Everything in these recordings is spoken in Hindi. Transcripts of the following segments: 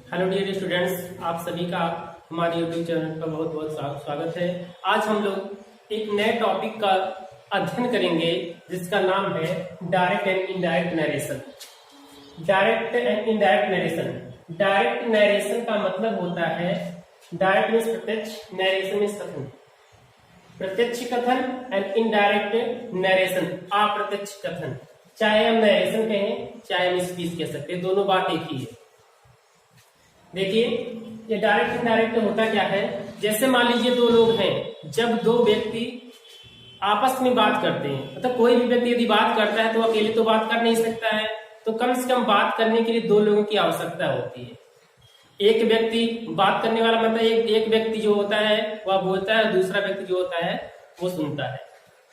हेलो डियर स्टूडेंट्स, आप सभी का हमारे यूट्यूब चैनल पर बहुत बहुत स्वागत है। आज हम लोग एक नए टॉपिक का अध्ययन करेंगे जिसका नाम है direct and indirect narration. Direct and indirect narration. Direct narration का मतलब होता है, डायरेक्ट मीन्स प्रत्यक्ष, नरेशन मीन्स कथन। प्रत्यक्ष कथन एंड इनडायरेक्ट नरेशन अप्रत्यक्ष कथन। चाहे हम नरेशन कहें चाहे हम स्पीच कह सकते हैं, दोनों बात एक ही है। देखिए ये डायरेक्ट इनडायरेक्ट होता क्या है। जैसे मान लीजिए दो लोग हैं, जब दो व्यक्ति आपस में बात करते हैं, मतलब कोई भी व्यक्ति यदि बात करता है तो अकेले तो बात कर नहीं सकता है, तो कम से कम बात करने के लिए दो लोगों की आवश्यकता होती है। एक व्यक्ति बात करने वाला मतलब एक व्यक्ति जो होता है वह बोलता है, दूसरा व्यक्ति जो होता है वो सुनता है।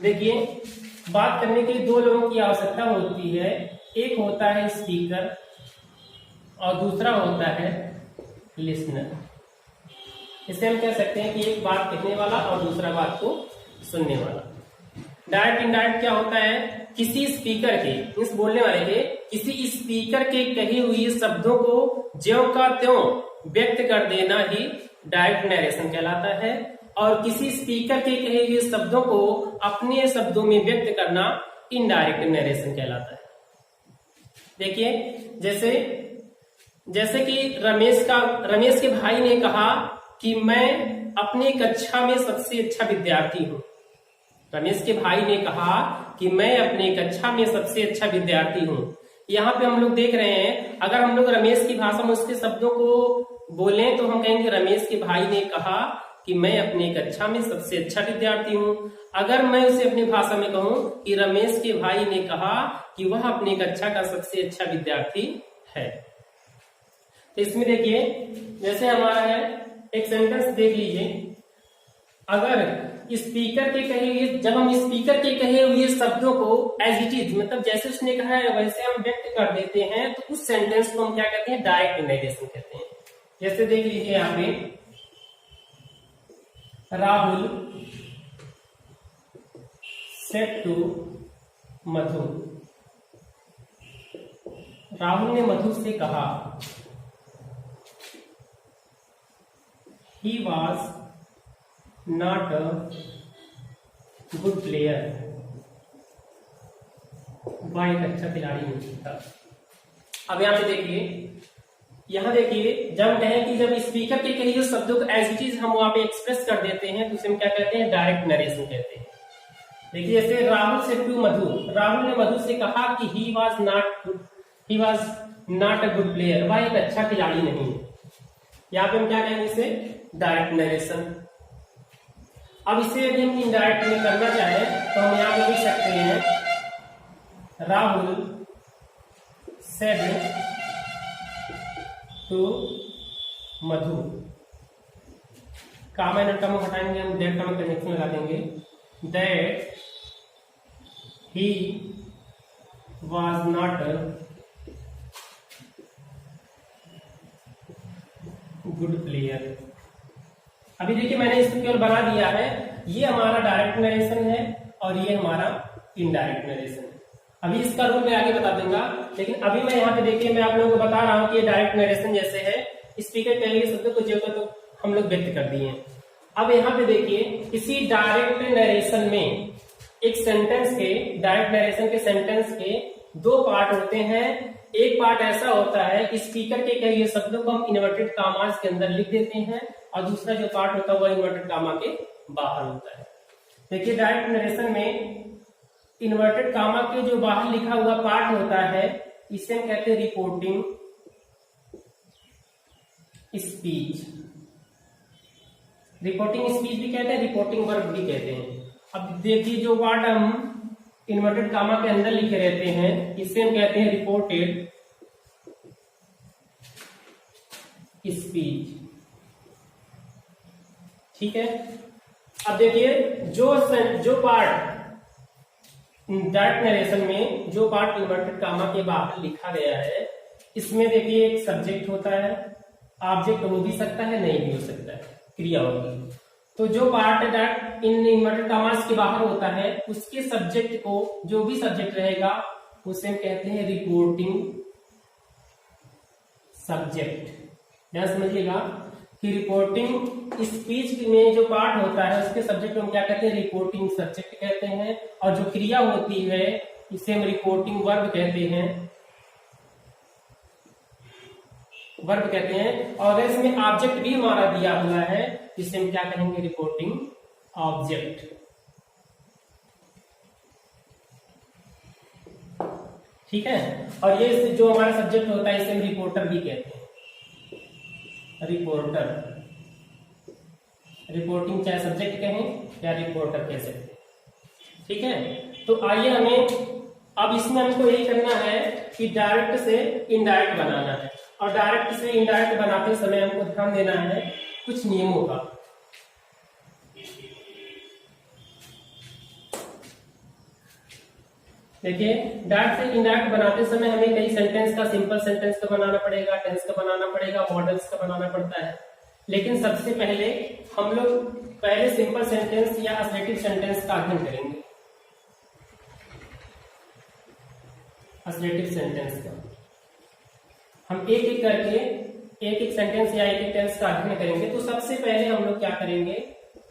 देखिए बात करने के लिए दो लोगों की आवश्यकता होती है, एक होता है स्पीकर और दूसरा होता है लिसनर। इसे हम कह सकते हैं कि एक बात कहने वाला और दूसरा बात को सुनने वाला। डायरेक्ट इनडायरेक्ट क्या होता है, किसी स्पीकर के, इस बोलने वाले के, किसी स्पीकर के कही हुई शब्दों को ज्यों का त्यों व्यक्त कर देना ही डायरेक्ट नरेशन कहलाता है, और किसी स्पीकर के कहे हुए शब्दों को अपने शब्दों में व्यक्त करना इनडायरेक्ट नरेशन कहलाता है। देखिए जैसे कि रमेश के भाई ने कहा कि मैं अपनी कक्षा में सबसे अच्छा विद्यार्थी हूं। रमेश के भाई ने कहा कि मैं अपनी कक्षा में सबसे अच्छा विद्यार्थी हूं। यहाँ पे हम लोग देख रहे हैं, अगर हम लोग रमेश की भाषा में उसके शब्दों को बोलें तो हम कहेंगे रमेश के भाई ने कहा कि मैं अपनी कक्षा में सबसे अच्छा विद्यार्थी हूं। अगर मैं उसे अपनी भाषा में कहूं कि रमेश के भाई ने कहा कि वह अपनी कक्षा का सबसे अच्छा विद्यार्थी है। तो इसमें देखिए जैसे हमारा है एक सेंटेंस देख लीजिए, अगर स्पीकर के कहे हुए, जब हम स्पीकर के कहे हुए शब्दों को एज इट इज, मतलब जैसे उसने कहा है वैसे हम व्यक्त कर देते हैं, तो उस सेंटेंस को हम क्या कहते हैं, डायरेक्ट नरेशन कहते हैं। जैसे देख लीजिए यहाँ पे, राहुल सेड टू मधु। राहुल ने मधु से कहा, he was not a good player, वह एक अच्छा खिलाड़ी नहीं था। अब यहाँ पे देखिए जब कहें कि जब स्पीकर के कही हुए शब्दों को एज इट इज हम वहां पे एक्सप्रेस कर देते हैं तो उसे हम क्या कहते हैं, डायरेक्ट नरेशन कहते हैं। देखिए जैसे राहुल से टू मधु, राहुल ने मधु से कहा कि he was not a good player, वह एक अच्छा खिलाड़ी नहीं है। यहाँ पे हम क्या कहेंगे, इसे डायरेक्ट नरेशन। अब इसे यदि हम इनडायरेक्ट में करना चाहें तो हम यहाँ पे लिख सकते हैं, Rahul said to Madhu. Comma and comma हटाएंगे हम, दैट का कनेक्शन लगा देंगे, that he was not good player. अभी देखिए मैंने इसको केवल बना दिया है, ये हमारा डायरेक्ट नरेशन है और ये हमारा इनडायरेक्ट नरेशन है। अभी इसका रूल मैं आगे बता दूंगा, लेकिन अभी मैं यहाँ पे देखिए मैं आप लोगों को बता रहा हूँ कि ये डायरेक्ट नरेशन जैसे है, स्पीकर कहे हुए शब्दों को जो तो हम लोग व्यक्त कर दिए हैं। अब यहाँ पे देखिए किसी डायरेक्ट नरेशन में एक सेंटेंस के, डायरेक्ट नरेशन के सेंटेंस के दो पार्ट होते हैं। एक पार्ट ऐसा होता है कि स्पीकर के कहे हुए शब्दों को हम इन्वर्टेड कामास के अंदर लिख देते हैं, और दूसरा जो पार्ट होता है वह इन्वर्टेड कामा के बाहर होता है। देखिए डायरेक्ट नरेशन में इन्वर्टेड कामा के जो बाहर लिखा हुआ पार्ट होता है इसे हम कहते हैं रिपोर्टिंग स्पीच। रिपोर्टिंग स्पीच भी कहते हैं, रिपोर्टिंग वर्ब भी कहते हैं। अब देखिए जो पार्ट हम इन्वर्टेड कामा के अंदर लिखे रहते हैं इसे हम कहते हैं रिपोर्टेड स्पीच। ठीक है। अब देखिए जो पार्ट डायरेक्ट नरेशन में, जो पार्ट इन्वर्टेड कामा के बाहर लिखा गया है, इसमें देखिए एक सब्जेक्ट होता है, ऑब्जेक्ट हो भी सकता है नहीं भी हो सकता है, क्रिया होगी। तो जो पार्ट डायरेक्ट इन इन्वर्टेड कामास के बाहर होता है उसके सब्जेक्ट को, जो भी सब्जेक्ट रहेगा उसे हम कहते हैं रिपोर्टिंग सब्जेक्ट। ध्यान समझिएगा कि रिपोर्टिंग स्पीच में जो पार्ट होता है उसके सब्जेक्ट को हम क्या कहते हैं, रिपोर्टिंग सब्जेक्ट कहते हैं, और जो क्रिया होती है इसे हम रिपोर्टिंग वर्ब कहते हैं, वर्ब कहते हैं। और इसमें ऑब्जेक्ट भी हमारा दिया हुआ है जिसे हम क्या कहेंगे, रिपोर्टिंग ऑब्जेक्ट। ठीक है, और ये जो हमारा सब्जेक्ट होता है इसे हम रिपोर्टर भी कहते हैं, रिपोर्टर। रिपोर्टिंग चाहे सब्जेक्ट कहें या रिपोर्टर कह सकते हैं। ठीक है, तो आइए हमें अब इसमें हमको यही करना है कि डायरेक्ट से इनडायरेक्ट बनाना है, और डायरेक्ट से इनडायरेक्ट बनाते समय हमको ध्यान देना है कुछ नियमों का। देखिए, डायरेक्ट से इनडायरेक्ट बनाते समय हमें कई सेंटेंस का, सिंपल सेंटेंस का बनाना पड़ेगा, टेंस का बनाना पड़ेगा, मॉडल्स का बनाना पड़ता है। लेकिन सबसे पहले हम लोग पहले सिंपल सेंटेंस या असर्टिव सेंटेंस का अध्ययन करेंगे। असर्टिव सेंटेंस का हम एक एक करके एक एक सेंटेंस या एक एक टेंस का अध्ययन करेंगे। तो सबसे पहले हम लोग क्या करेंगे,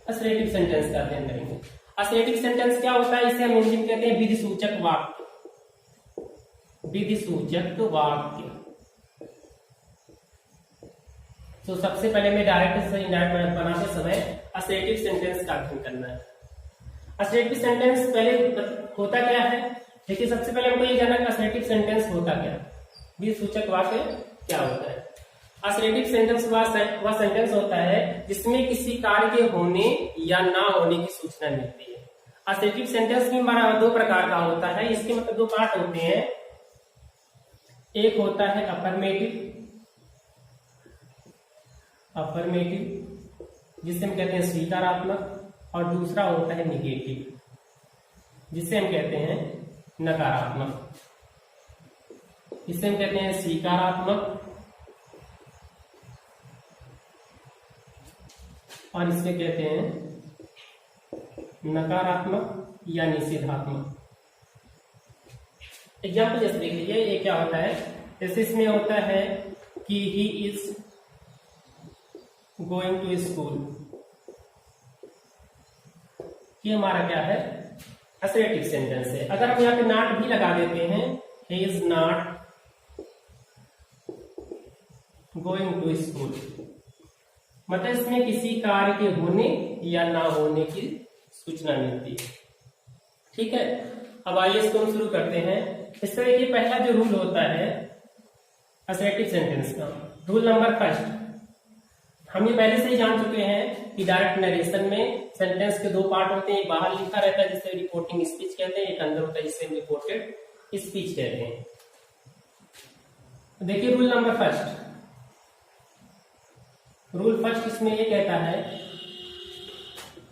असर्टिव सेंटेंस का अध्ययन करेंगे। असर्टिव सेंटेंस क्या होता है, इसे हम इंग्लिश कहते हैं विधि सूचक वाक्य, विधि सूचक वाक्य। तो सबसे पहले में डायरेक्ट से इनडायरेक्ट बनाते समय असर्टिव सेंटेंस का अध्ययन करना है। असर्टिव सेंटेंस पहले होता क्या है, देखिए सबसे पहले हमको ये जानना है असर्टिव सेंटेंस होता क्या है, विधि सूचक वाक्य क्या होता है। असर्टिव सेंटेंस वह सेंटेंस होता है जिसमें किसी कार्य के होने या ना होने की सूचना मिलती है। असर्टिव सेंटेंस भी हमारा दो प्रकार का होता है, इसके मतलब दो पार्ट होते हैं। एक होता है अफर्मेटिव, अफर्मेटिव जिसे हम कहते हैं स्वीकारात्मक, और दूसरा होता है निगेटिव जिसे हम कहते हैं नकारात्मक। इसे हम कहते हैं स्वीकारात्मक और इसे कहते हैं नकारात्मक या निषेधात्मक। एग्जाम्पल जैसे देख लीजिए, ये क्या होता है, जैसे इसमें होता है कि he is going to school, ये हमारा क्या है, असर्टिव सेंटेंस है। अगर हम यहाँ पे नॉट भी लगा देते हैं, he is not going to school, मतलब इसमें किसी कार्य के होने या ना होने की सूचना मिलती है। ठीक है, अब आइए इसको हम शुरू करते हैं। इस तरह की पहला जो रूल होता है असर्टिव सेंटेंस का, रूल नंबर फर्स्ट, हम ये पहले से ही जान चुके हैं कि डायरेक्ट नरेशन में सेंटेंस के दो पार्ट होते हैं, एक बाहर लिखा रहता है जिसे रिपोर्टिंग स्पीच कहते हैं, एक अंदर होता है जिसे रिपोर्टेड स्पीच कहते हैं। देखिए rule number first, rule first इसमें ये कहता है,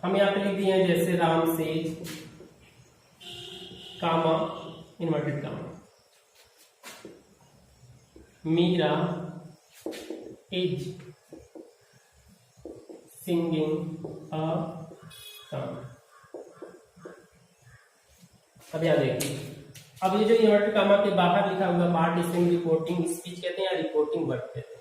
हम यहाँ पे लिख दिए हैं जैसे Ram says comma inverted comma, Meera is singing a song. अब यहाँ देखिए, अब ये जो इन्वर्टेड कामा के बाहर लिखा हुआ पार्ट इसे हम रिपोर्टिंग स्पीच कहते हैं या रिपोर्टिंग वर्ब कहते हैं।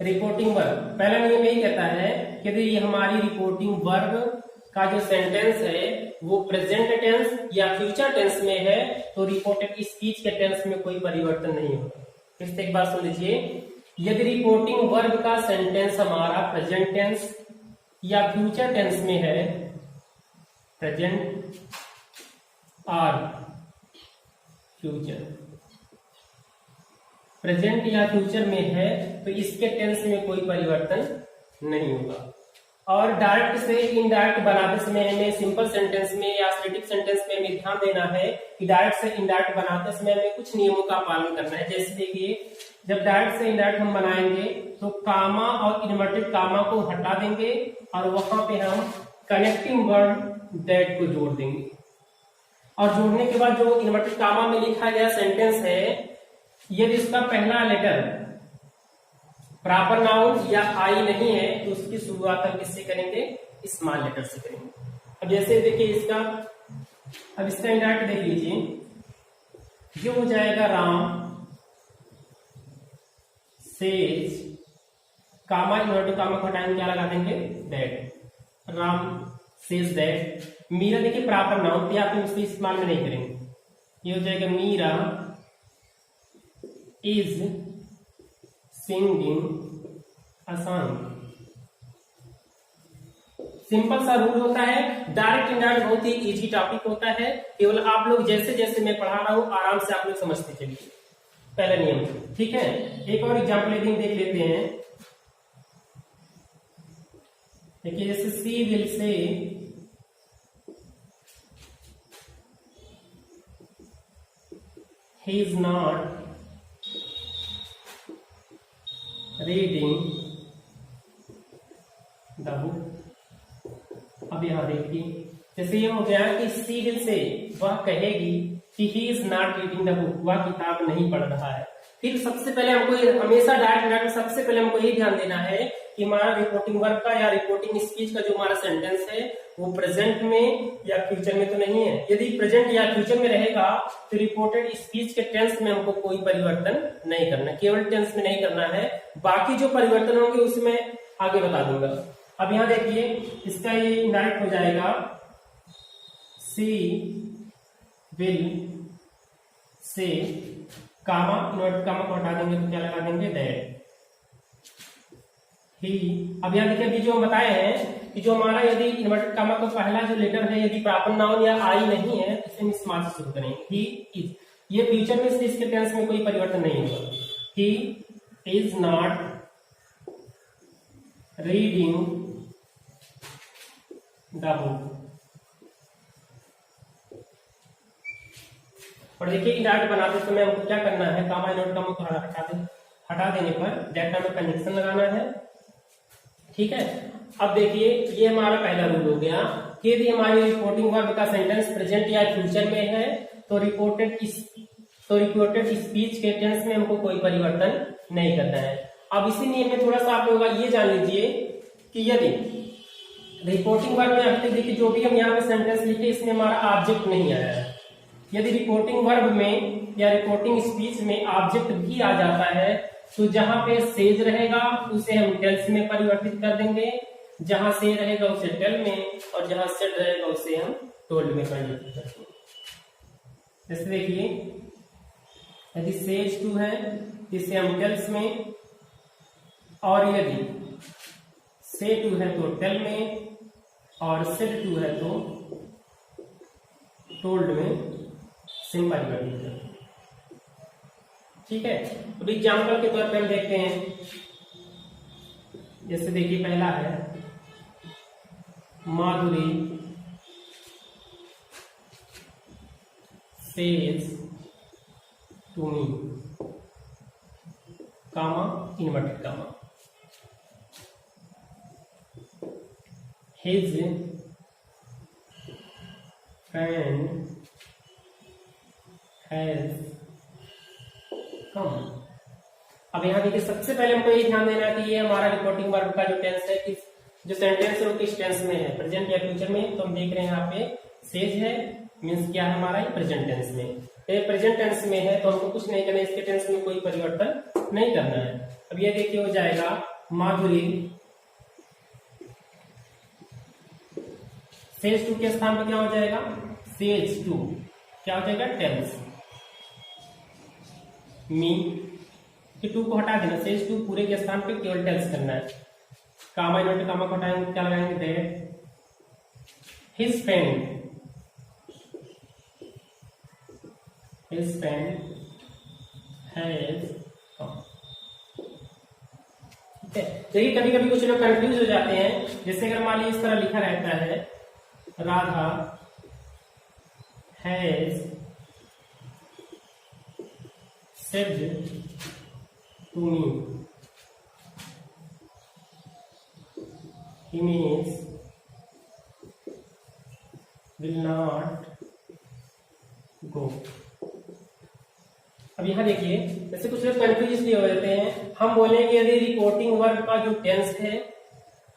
रिपोर्टिंग वर्ब पहला नियम यही कहता है कि यदि ये हमारी रिपोर्टिंग वर्ब का जो सेंटेंस है वो प्रेजेंट टेंस या फ्यूचर टेंस में है तो रिपोर्टेड स्पीच के टेंस में कोई परिवर्तन नहीं होगा। फिर से एक बार सुन लीजिए, यदि रिपोर्टिंग वर्ब का सेंटेंस हमारा प्रेजेंट टेंस या फ्यूचर टेंस में है, प्रेजेंट और फ्यूचर, प्रेजेंट या फ्यूचर में है तो इसके टेंस में कोई परिवर्तन नहीं होगा। और डायरेक्ट से इनडायरेक्ट बनाते समय हमें सिंपल सेंटेंस में या स्टैटिक सेंटेंस में हमें ध्यान देना है कि डायरेक्ट से इनडायरेक्ट बनाते समय हमें कुछ नियमों का पालन करना है। जैसे देखिए, जब डायरेक्ट से इनडायरेक्ट हम बनाएंगे तो कामा और इन्वर्टेड कामा को हटा देंगे और वहां पे हम कनेक्टिंग वर्ड दैट को जोड़ देंगे। और जोड़ने के बाद जो इन्वर्टेड कामा में लिखा गया सेंटेंस है, यदि इसका पहला लेटर प्रॉपर नाउन या आई नहीं है तो उसकी शुरुआत हम किससे करेंगे, स्मॉल लेटर से करेंगे। अब जैसे देखिए इसका, अब इसका इनडायरेक्ट देख लीजिए, जो हो जाएगा Ram says comma inverted comma को हटाएंगे, क्या लगा देंगे, that. Ram says that. Meera देखिए प्रॉपर नाउन पे, आप इसको इस्तेमाल में नहीं करेंगे, ये हो जाएगा Meera is singing a song. Simple सा रूल होता है, डायरेक्ट इनडायरेक्ट बहुत ही इजी टॉपिक होता है, केवल आप लोग जैसे जैसे मैं पढ़ा रहा हूं आराम से आप लोग समझते चलिए, पहला नियम, ठीक है। एक और एग्जाम्पल देख लेते हैं। देखिए जैसे she will say he is not reading the book. अब यहां देखिए, जैसे ये हो गया कि सी विल से वह कहेगी कि he is not reading the book, वह किताब नहीं पढ़ रहा है। फिर सबसे पहले हमको हमेशा डायरेक्ट सबसे पहले हमको ये ध्यान देना है कि हमारा रिपोर्टिंग वर्ब का या रिपोर्टिंग स्पीच का जो हमारा सेंटेंस है वो प्रेजेंट में या फ्यूचर में तो नहीं है। यदि प्रेजेंट या फ्यूचर में रहेगा तो रिपोर्टेड स्पीच के टेंस में हमको कोई परिवर्तन नहीं करना, केवल टेंस में नहीं करना है, बाकी जो परिवर्तन होंगे उसमें आगे बता दूंगा। अब यहां देखिए इसका ये इनडायरेक्ट हो जाएगा, सी विल से कामा इन्वर्टेड कामा को हटा देंगे तो क्या लगा देंगे, दैट। ही, अब यहां देखिए अभी जो हम बताए हैं कि जो हमारा यदि इन्वर्टेड कामा का पहला जो लेटर है यदि प्रॉपर नाउन या आई नहीं है तो इसे हम स्मॉल से शुरू करेंगे। ही इज, ये फ्यूचर में इसके टेंस में कोई परिवर्तन नहीं होगा। ही is not reading the book. और देखिए इनडायरेक्ट बनाते समय हमको क्या करना है, कामा इन्वर्टेड कामा को हटा देने पर डेटा में कंजंक्शन लगाना है, ठीक है। अब देखिए ये हमारा पहला रूल हो गया कि यदि हमारी रिपोर्टिंग वर्ब का सेंटेंस प्रेजेंट या फ्यूचर में है तो रिपोर्टेड स्पीच के टेंस में हमको कोई परिवर्तन नहीं करना है। अब इसी नियम में थोड़ा सा आप लोग ये जान लीजिए कि यदि रिपोर्टिंग वर्ब में अभी देखिए जो भी हम यहाँ पे सेंटेंस लिखे इसमें हमारा ऑब्जेक्ट नहीं आया है। यदि रिपोर्टिंग वर्ब में या रिपोर्टिंग स्पीच में ऑब्जेक्ट भी आ जाता है तो जहां पे सेज रहेगा उसे हम टेल्स में परिवर्तित कर देंगे, जहां से रहेगा उसे टेल में, और जहां सेड रहेगा उसे हम टोल्ड में परिवर्तित कर देंगे। जैसे देखिए यदि सेज टू है इसे हम टेल्स में, और यदि से टू है तो टेल में, और सेड टू है तो टोल्ड में सिंपल परिवर्तित कर, ठीक है। अब एग्जाम्पल के तौर पर हम देखते हैं, जैसे देखिए पहला है Madhuri says to me, comma inverted comma, his friend has come. अब यहाँ देखिए सबसे पहले हमको ये ध्यान देना है कि ये हमारा रिपोर्टिंग वर्ब का जो टेंस है कि जो सेंटेंस है वो किस टेंस में है, प्रेजेंट या फ्यूचर में। तो हम देख रहे हैं यहाँ पे सेज है, मीन्स क्या है हमारा ये प्रेजेंट टेंस में। तो ये प्रेजेंट टेंस में है तो हमको कुछ नहीं करना है, इसके टेंस में कोई परिवर्तन नहीं करना है। अब ये देखिए हो जाएगा माधुरी सेज टू के स्थान पर क्या हो जाएगा, सेज टू क्या हो जाएगा, टेल्स मी, कि टू को हटा देना, सेज टू पूरे के स्थान पे केवल टेल्स करना है। कामा इन्वर्टेड कामा को हटाएंगे क्या लगाएंगे, दैट हिज फ्रेंड हैज कम। ठीक है, देखिए कभी कभी कुछ लोग कंफ्यूज हो जाते हैं, जैसे अगर मान लीजिए इस तरह लिखा रहता है Radha has said to me, he means will not go। अब यहाँ देखिए जैसे कुछ लोग कंफ्यूज इसलिए हो जाते हैं, हम बोले कि यदि रिपोर्टिंग वर्ब का जो टेंस है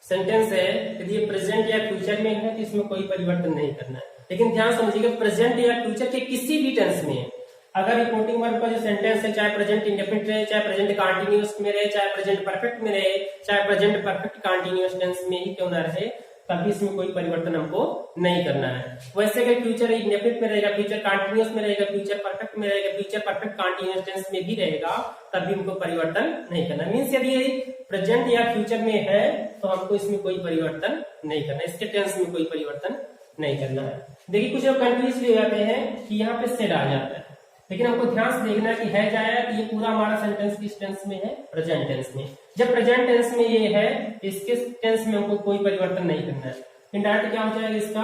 सेंटेंस है यदि ये प्रेजेंट या फ्यूचर में है तो इसमें कोई परिवर्तन नहीं करना है। लेकिन ध्यान समझिएगा प्रेजेंट या फ्यूचर के किसी भी टेंस में अगर रिपोर्टिंग वर्ब का जो सेंटेंस है, चाहे प्रेजेंट इंडेफिनिट रहे, चाहे प्रेजेंट कंटीन्यूअस में रहे, चाहे प्रेजेंट परफेक्ट में रहे, चाहे प्रेजेंट परफेक्ट कंटीन्यूअस टेंस में ही क्यों ना रहे, तभी इसमें कोई परिवर्तन हमको नहीं करना है। वैसे अगर फ्यूचर इंडेफिनिट में रहेगा, फ्यूचर कंटीन्यूअस में रहेगा, फ्यूचर परफेक्ट में रहेगा, फ्यूचर परफेक्ट कंटीन्यूअस टेंस में भी रहेगा, तभी हमको परिवर्तन नहीं करना। मींस यदि ये प्रेजेंट या फ्यूचर में है तो हमको इसमें कोई परिवर्तन नहीं करना, इसके टेंस में कोई परिवर्तन नहीं करना है। देखिए कुछ लोग कंफ्यूज भी हो जाते हैं कि यहाँ पे सेड आ जाता है, लेकिन हमको ध्यान से देखना कि है क्या है, कि ये पूरा हमारा सेंटेंस किस टेंस में है, प्रेजेंट टेंस में। जब प्रेजेंट टेंस में ये है, इसके टेंस में हमको कोई परिवर्तन नहीं करना है। इनडायरेक्ट क्या हो जाएगा इसका,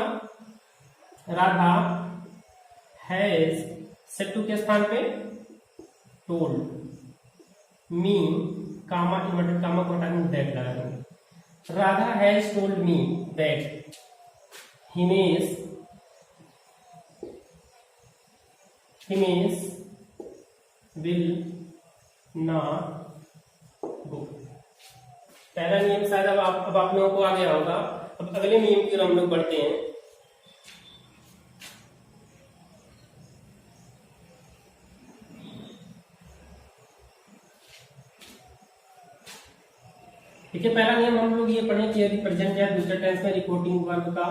राधा हैज सेड टू के स्थान पे told me, comma inverted comma को हटा के दैट लगा देंगे। Radha has told me that Himesh will not go. पहला नियम शायद अब आप लोगों को आ गया होगा। अब अगले नियम की ओर हम लोग बढ़ते हैं। देखिए पहला नियम हम लोग ये पढ़े कि यदि प्रेजेंट या फ्यूचर टेंस में रिपोर्टिंग वर्ब का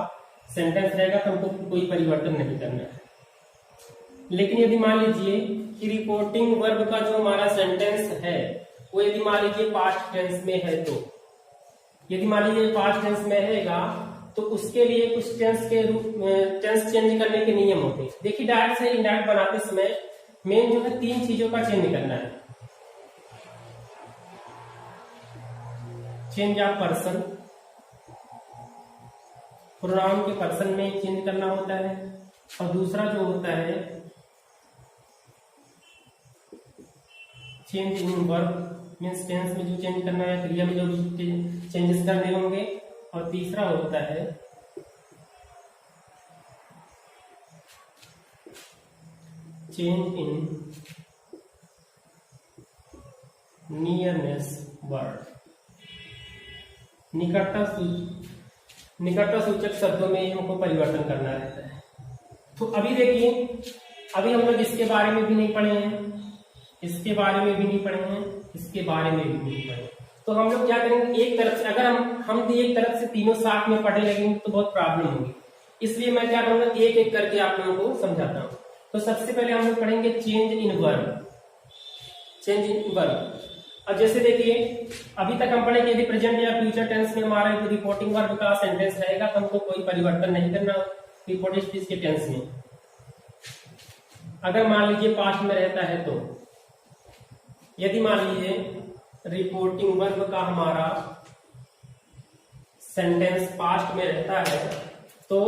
सेंटेंस रहेगा तो हमको कोई परिवर्तन नहीं करना है। लेकिन यदि मान लीजिए कि रिपोर्टिंग वर्ब का जो हमारा सेंटेंस है वो यदि मान लीजिए पास्ट टेंस में है, तो यदि मान लीजिए पास्ट टेंस में रहेगा तो उसके लिए कुछ टेंस के रूप टेंस चेंज करने के नियम होते हैं। देखिए डायरेक्ट से इनडायरेक्ट बनाते समय मेन जो है 3 चीजों का चेंज करना है। चेंज ऑफ पर्सन, प्रोनाउन के पर्सन में चेंज करना होता है, और दूसरा जो होता है change in verb, means tense में जो चेंज करना है, क्रिया में जो चेंजेस करने होंगे, और तीसरा होता है चेंज इन नियरनेस वर्ड, निकटता सूचक शब्दों में हमको परिवर्तन करना रहता है। तो अभी देखिए, अभी हम लोग इसके बारे में भी नहीं पढ़े हैं, इसके बारे में भी नहीं पढ़े हैं, इसके बारे में भी नहीं पढ़े। तो हम लोग क्या करेंगे, एक तरफ से अगर हम एक तरफ से तीनों साथ में पढ़ने लगेंगे तो बहुत प्रॉब्लम होगी। इसलिए मैं क्या करूंगा, एक एक करके आप लोगों को समझाता हूँ। तो सबसे पहले हम लोग पढ़ेंगे change in verb, change in verb. अब जैसे देखिए अभी तक हम पढ़े कि यदि प्रेजेंट या फ्यूचर टेंस में हमारा तो रिपोर्टिंग वर्ब का सेंटेंस रहेगा तो हमको कोई परिवर्तन नहीं करना रिपोर्टेड स्पीच के टेंस में। अगर मान लीजिए पास्ट में रहता है तो, यदि मान लीजिए रिपोर्टिंग वर्ब का हमारा सेंटेंस पास्ट में रहता है तो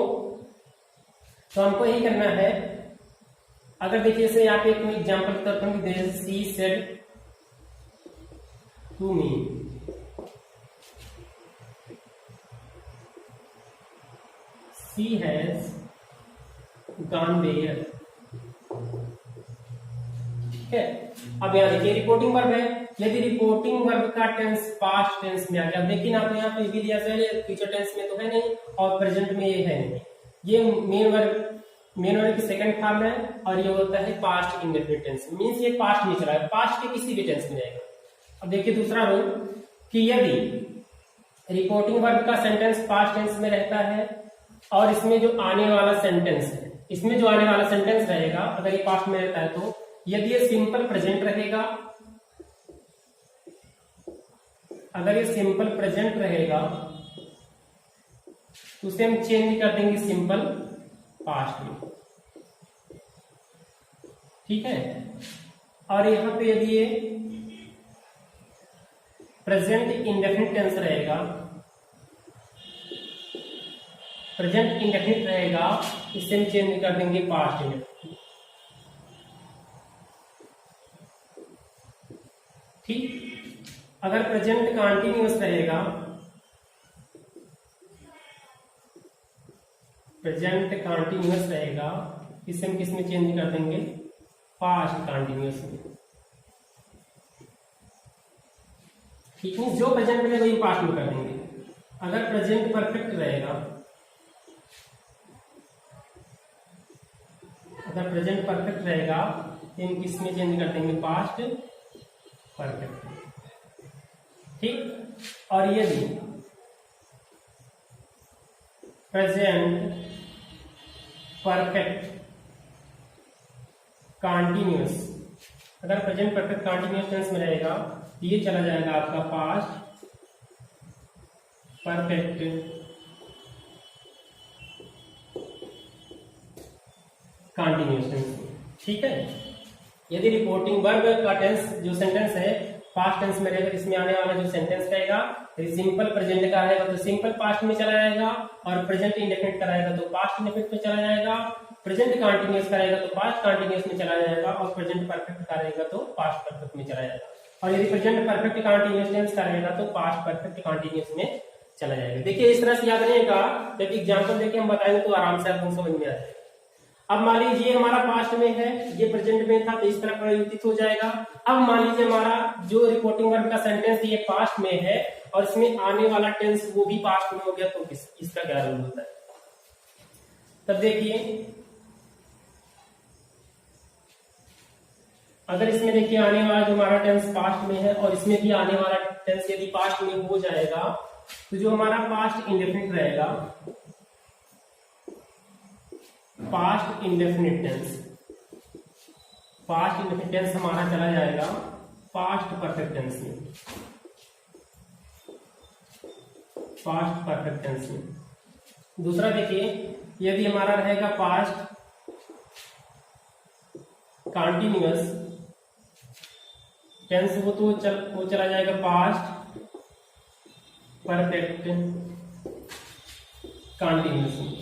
हमको यही करना है। अगर देखिए जैसे यहाँ पे एक एग्जाम्पल के तौर पर she said to me, she has gone there, ठीक है। अब यहाँ देखिए रिपोर्टिंग वर्ब है, यदि रिपोर्टिंग वर्ब का टेंस पास्ट टेंस में आ गया, लेकिन आप यहाँ पे भी दिया फ्यूचर टेंस में तो है नहीं और प्रेजेंट में ये है नहीं, ये मेन वर्ब की सेकंड फॉर्म है और ये होता है पास्ट इंडेफिनिट टेंस, मींस ये पास्ट में चला है, पास्ट के किसी भी टेंस में रहेगा। अब देखिए दूसरा रूल कि यदि रिपोर्टिंग वर्ब का सेंटेंस पास्ट टेंस में रहता है और इसमें जो आने वाला सेंटेंस है, इसमें जो आने वाला सेंटेंस रहेगा अगर ये पास्ट में रहता है तो यदि ये सिंपल प्रेजेंट रहेगा, अगर ये सिंपल प्रेजेंट रहेगा तो उसे हम चेंज कर देंगे सिंपल पास्ट में, ठीक है। और यहां पे यदि ये प्रेजेंट इंडेफिनिट टेंस रहेगा, प्रेजेंट इंडेफिनिट रहेगा, इसे हम चेंज कर देंगे पास्ट में, ठीक। अगर प्रेजेंट कंटीन्यूअस रहेगा, प्रेजेंट कंटीन्यूअस रहेगा, इसे हम किस में चेंज कर देंगे, पास्ट कंटीन्यूअस में, ठीक है। जो प्रेजेंट में वही पास्ट में कर देंगे। अगर प्रेजेंट परफेक्ट रहेगा, अगर प्रेजेंट परफेक्ट रहेगा हम किस में चेंज कर देंगे, पास्ट परफेक्ट। ठीक, और यदि प्रेजेंट परफेक्ट कंटिन्यूअस, अगर प्रेजेंट परफेक्ट कंटिन्यूअस टेंस में रहेगा तो ये चला जाएगा आपका पास्ट परफेक्ट कंटिन्यूअस टेंस। ठीक है, यदि रिपोर्टिंग वर्ब का टेंस जो सेंटेंस है पास्ट टेंस में रहेगा, इसमें आने वाला जो सेंटेंस रहेगा सिंपल प्रेजेंट का रहेगा तो सिंपल पास्ट में चला जाएगा, और प्रेजेंट इंडेफिनिट का रहेगा तो पास्ट इंडेफिनिट में चला जाएगा, प्रेजेंट कंटीन्यूअस का रहेगा तो पास्ट कंटीन्यूअस में चला जाएगा, और प्रेजेंट परफेक्ट का रहेगा तो पास्ट परफेक्ट में चला जाएगा, और यदि प्रेजेंट परफेक्ट कंटीन्यूअस टेंस का रहेगा तो पास्ट परफेक्ट कंटीन्यूअस में चला जाएगा। देखिए इस तरह से याद रहेगा, जब एग्जांपल देके हम बताएंगे तो आराम से आपको समझ में आ जाएगा। अब मान लीजिए हमारा पास्ट में है, ये प्रेजेंट में था तो इस तरह परिवर्तित हो जाएगा। अब मान लीजिए हमारा जो रिपोर्टिंग वर्ब का सेंटेंस ये पास्ट में है और इसमें आने वाला टेंस वो भी पास्ट में हो गया, तो इसका क्या रूल होता है? तब देखिए, अगर इसमें देखिए आने वाला जो हमारा टेंस पास्ट में है और इसमें भी आने वाला टेंस यदि पास्ट में हो जाएगा तो जो हमारा पास्ट इंडेफिनिट रहेगा, past indefinite tense, past indefinite tense हमारा चला जाएगा पास्ट परफेक्ट टेंस में, पास्ट परफेक्ट टेंस में। दूसरा देखिए, यदि हमारा रहेगा पास्ट कंटीन्यूअस टेंस वो चला जाएगा पास्ट परफेक्ट कंटीन्यूअस में।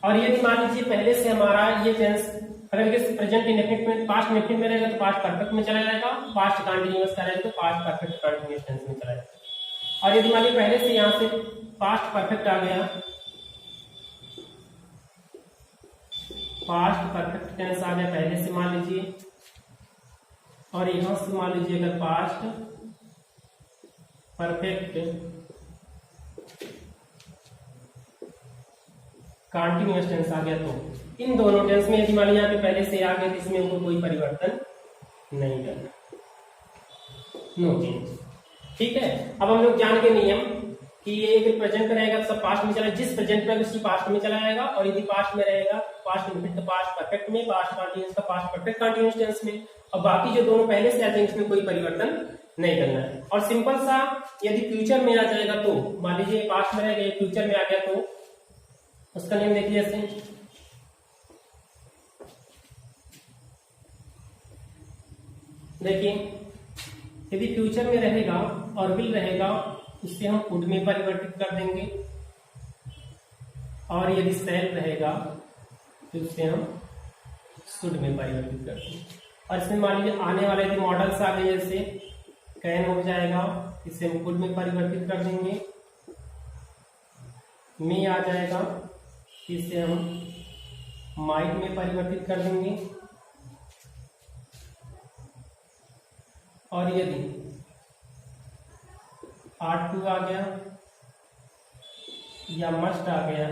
और यदि मान लीजिए पहले से हमारा ये टेंस अगर प्रेजेंट इंडेफिनिट में पास्ट इंडेफिनिट में रहेगा तो पास्ट परफेक्ट में चला जाएगा, पास्ट कंटीन्यूअस का रहेगा तो पास्ट परफेक्ट कंटीन्यूअस टेंस में चला जाएगा। और यदि मान लीजिए पहले से यहां से पास्ट परफेक्ट आ गया, पास्ट परफेक्ट टेंस आ गया पहले से मान लीजिए, और यहां से मान लीजिए अगर पास्ट परफेक्ट कंटीन्यूअस टेंस आ गया, तो इन दोनों टेंस में यदि मान लीजिए यहाँ पे पहले से आ गए तो इसमें हमको कोई परिवर्तन नहीं करना, नो चेंज। ठीक है, अब हम लोग जान के नियम कि ये अगर प्रेजेंट में रहेगा तो सब पास्ट में चला, जिस प्रेजेंट में उसी पास्ट में चला जाएगा, और यदि पास्ट में रहेगा पास्ट इंडेफिनिट तो पास्ट परफेक्ट में, पास्ट कंटीन्यूअस का पास्ट परफेक्ट कंटीन्यूअस टेंस में, और बाकी जो दोनों पहले से आते हैं इसमें कोई परिवर्तन नहीं करना है। और सिंपल सा यदि फ्यूचर में आ जाएगा तो मान लीजिए पास्ट में रहेगा, फ्यूचर में आ गया तो उसका नियम देखिए ऐसे, देखिए यदि फ्यूचर में रहेगा और विल रहेगा उससे हम वुड में परिवर्तित कर देंगे, और यदि शैल रहेगा तो उससे हम शुड में परिवर्तित कर देंगे। और इसमें मान लीजिए आने वाले यदि मॉडल्स आ गए जैसे कैन हो जाएगा, इसे हम वुड में परिवर्तित कर देंगे, मे आ जाएगा इसे हम माइट में परिवर्तित कर देंगे, और यदि आर्ट टू आ गया या मस्ट आ गया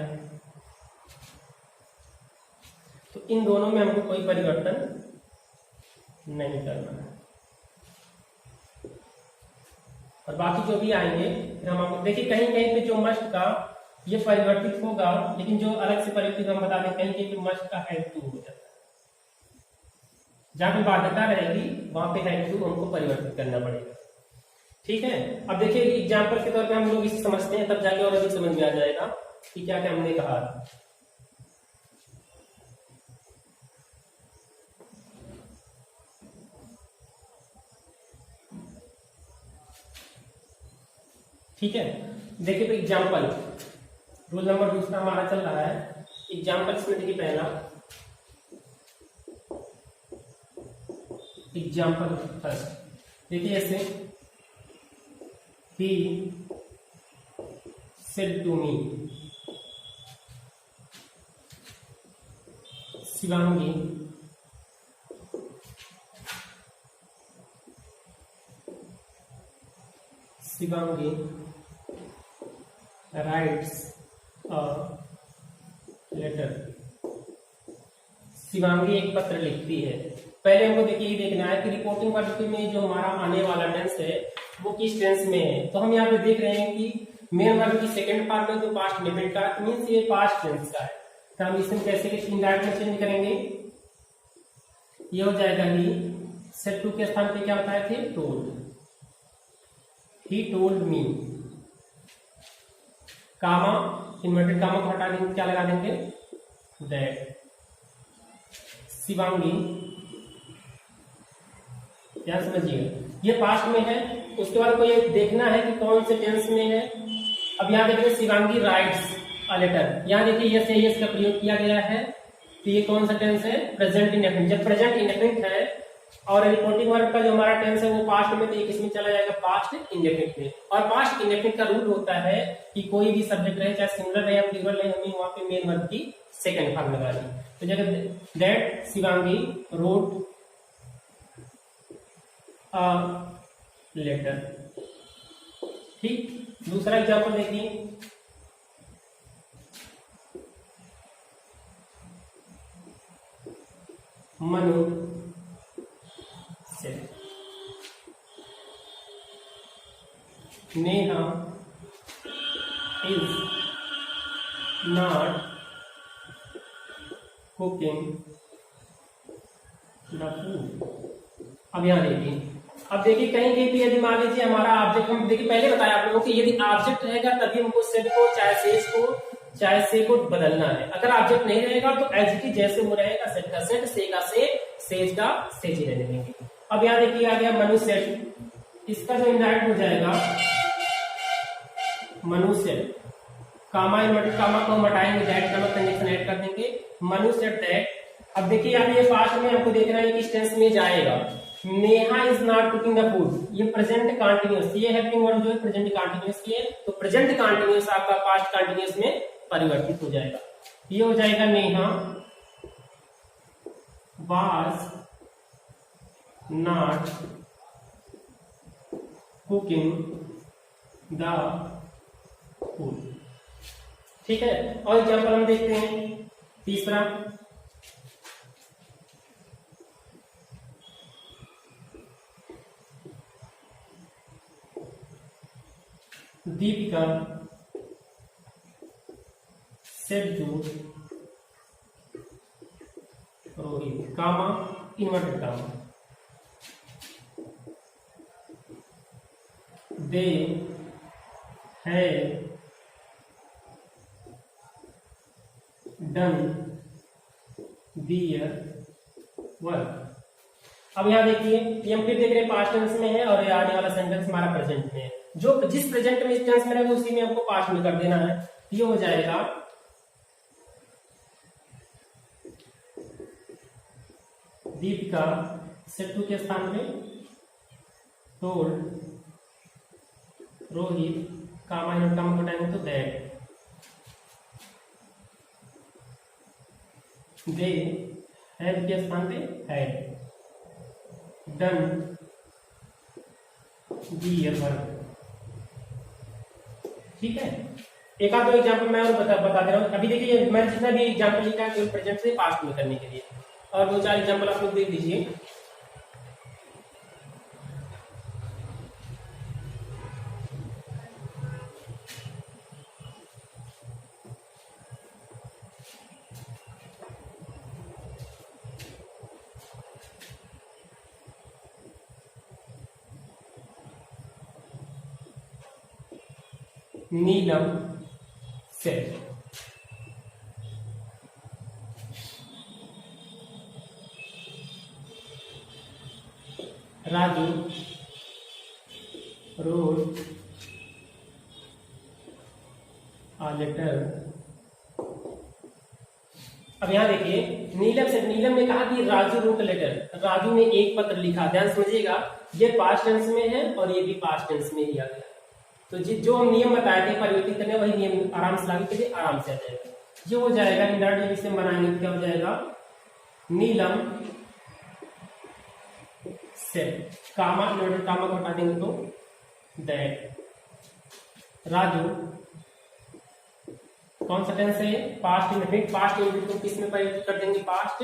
तो इन दोनों में हमको कोई परिवर्तन नहीं करना है। और बाकी जो भी आएंगे फिर हम आपको देखिए, कहीं कहीं पे जो मस्ट का ये परिवर्तित होगा, लेकिन जो अलग से परिवर्तित हम बता दें, कहीं कहीं पे मस्ट का हैड टू हो जाता है, जहां पे बाध्यता रहेगी वहां पे हैड टू हमको परिवर्तित करना पड़ेगा। ठीक है, अब देखिए एग्जाम्पल के तौर पे हम लोग इसे समझते हैं, तब जाके और अधिक समझ में आ जाएगा कि क्या क्या हमने कहा। ठीक है, देखिए तो एग्जाम्पल रूल नंबर दूसरा हमारा चल रहा है। एग्जाम्पल इसमें देखिए पहला एग्जाम्पल फर्स्ट, देखिए ऐसे he said to me, Shivangi writes a letter Shivangi एक पत्र लिखती है। पहले हमको देखिए ये देखना है कि रिपोर्टिंग वर्ब में जो हमारा आने वाला टेंस है वो किस टेंस में है। तो हम यहाँ पे देख रहे हैं कि मेन वर्ब की सेकंड पार्ट में जो पास्ट इंडेफिनिट का मीन्स ये पास्ट टेंस का है। तो हम इसमें कैसे इनडायरेक्ट में चेंज करेंगे, ये हो जाएगा ही सेड टू के स्थान पे क्या बताए थे, told, he told me. Comma, inverted comma को हटा देंगे, क्या लगा देंगे, दैट। शिवांगी, ध्यान समझिए ये पास्ट में है। उसके बाद कोई देखना है कि कौन से टेंस में है। अब यहाँ देखिए शिवांगी राइट्स अ लेटर, यहाँ देखिए यस यस का प्रयोग किया गया है। तो ये कौन सा टेंस है, प्रेजेंट इंडेफिनिट। जब प्रेजेंट इंडेफिनिट है और रिपोर्टिंग वर्ब का जो हमारा टेंस है वो पास्ट में, तो ये किसमें चला जाएगा, पास्ट इंडेफिनिट में। और पास्ट इंडेफिनिट का रूल होता है कि कोई भी सब्जेक्ट रहे, चाहे सिंगुलर रहे या प्लूरल रहे, हमें वहां पे मेन वर्ब की सेकंड फॉर्म लगा दी। तो जगह that Shivangi wrote a letter. ठीक, दूसरा एग्जाम्पल देखिए, मनु से Neha is not cooking the food. अब यहाँ देखिए, अब देखिए कहीं कहीं पे यदि मान लीजिए हमारा ऑब्जेक्ट, हम देखिए पहले बताया आप लोगों को कि यदि ऑब्जेक्ट रहेगा तभी हमको सेड को चाहे सेज को चाहे से को बदलना है। अगर ऑब्जेक्ट नहीं रहेगा तो एज इट इज जैसे वो रहेगा, सेड का सेड, से का से, सेज का सेज ही रहने देंगे। अब यहाँ देखिए आ गया मनु सेड, इसका जो इंडायरेक्ट हो जाएगा Manu said, comma inverted comma को हम हटाएंगे, दैट का कंडीशन ऐड कर देंगे, मनु सेड दैट। अब देखिए यहाँ ये पास्ट में हमको देखना है किस टेंस में जाएगा। Neha is not cooking the food, ये प्रेजेंट कंटिन्यूअस, ये हेल्पिंग वर्ब जो है प्रेजेंट कंटिन्यूअस की है, तो प्रेजेंट कंटिन्यूअस आपका पास्ट कंटिन्यूअस में परिवर्तित हो जाएगा। ये हो जाएगा Neha was not cooking the food. ठीक है, और एग्जाम्पल हम देखते हैं तीसरा, Deepika said to Rohit, comma inverted comma, they have done their work. अब यहाँ देखिए ये हम फिर देख रहे हैं पास्ट टेंस में है और ये आने वाला सेंटेंस हमारा प्रेजेंट में है। जो जिस प्रेजेंट में इस टेंस में रहेगा उसी में हमको पास्ट में कर देना है। ये हो जाएगा दीपिका सेड टू के स्थान पे told Rohit, comma inverted comma को हटाएंगे तो दैट, दे हैव के स्थान पे हैड डन देयर वर्क। ठीक है, एक आध दो एग्जाम्पल मैं और बता दे रहा हूँ। अभी देखिए मैंने जितना भी एग्जाम्पल लिखा है केवल प्रेजेंट से पास्ट में करने के लिए, और दो चार एग्जाम्पल आप लोग देख लीजिए। Neelam said Raju wrote a letter. अब यहाँ देखिए नीलम से, नीलम ने कहा कि राजू रोट लेटर, राजू ने एक पत्र लिखा। ध्यान समझिएगा ये पास्ट टेंस में है और ये भी पास्ट टेंस में ही आ गया। तो जो हम नियम बताए थे परिवर्तित करने, वही नियम आराम से लागू कीजिए, आराम से आ जाएगा। जो हो जाएगा इंडायरेक्ट जब इसे बनाएंगे तो क्या हो जाएगा, नीलम से कामा इन्वर्टेड कामा को हटा देंगे तो दैट राजू कौन सा टेंस है? Past indefinite. पास्ट इंडेफिनिट को किस में परिवर्तित कर देंगे? पास्ट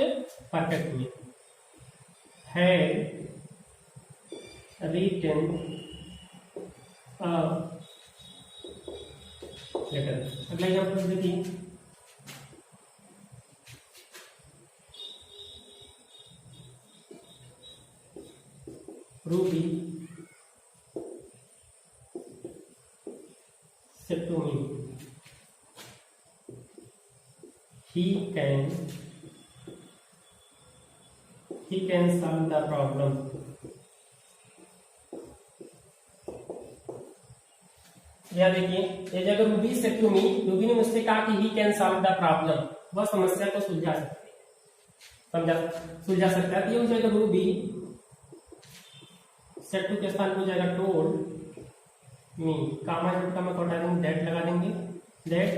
परफेक्ट में। Had written a letter. अगला एग्जांपल देखिए, Ruby said to me he can solve the problem. यह देखिए, ये जगह रूबी सेड टू मी, रूबी ने मुझसे कहा कि he can solve the problem, वह समस्या को सुलझा सकते हैं, सुलझा सकता है। तो ये हो जाएगा रूबी सेड टू के स्थान पर हो जाएगा टोल्ड मी, कामा का मैं हटा देंगे, दैट लगा देंगे, that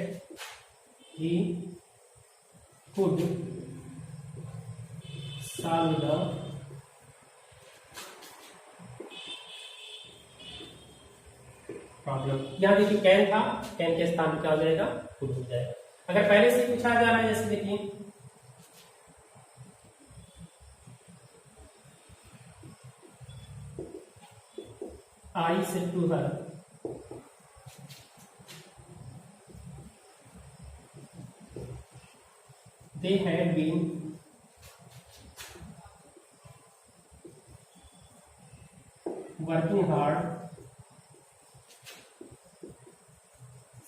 he could solve the problem. यहां देखिए कैन था, कैन के स्थान पर क्या हो जाएगा? कुड हो जाएगा। अगर पहले से पूछा जा रहा है, जैसे देखिए I said to her they had been working hard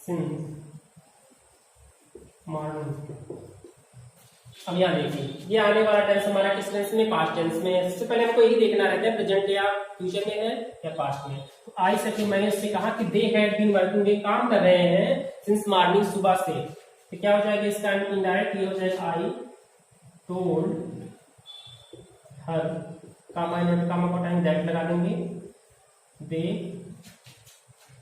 since morning। अब यहाँ देखिए, ये आने वाला टेंस हमारा किस टेंस में? पास्ट टेंस में है। सबसे पहले हमको यही देखना रहता है प्रेजेंट या फ्यूचर में है या पास्ट में। तो आई से मैंने उससे कहा कि दे हैड बीन वर्किंग, ये काम कर रहे हैं सिंस मॉर्निंग, सुबह से। तो क्या हो जाएगा इसका इनडायरेक्ट? ये हो जाएगा आई टोल्ड हर, कामा को टाइम दैट लगा देंगे, दे।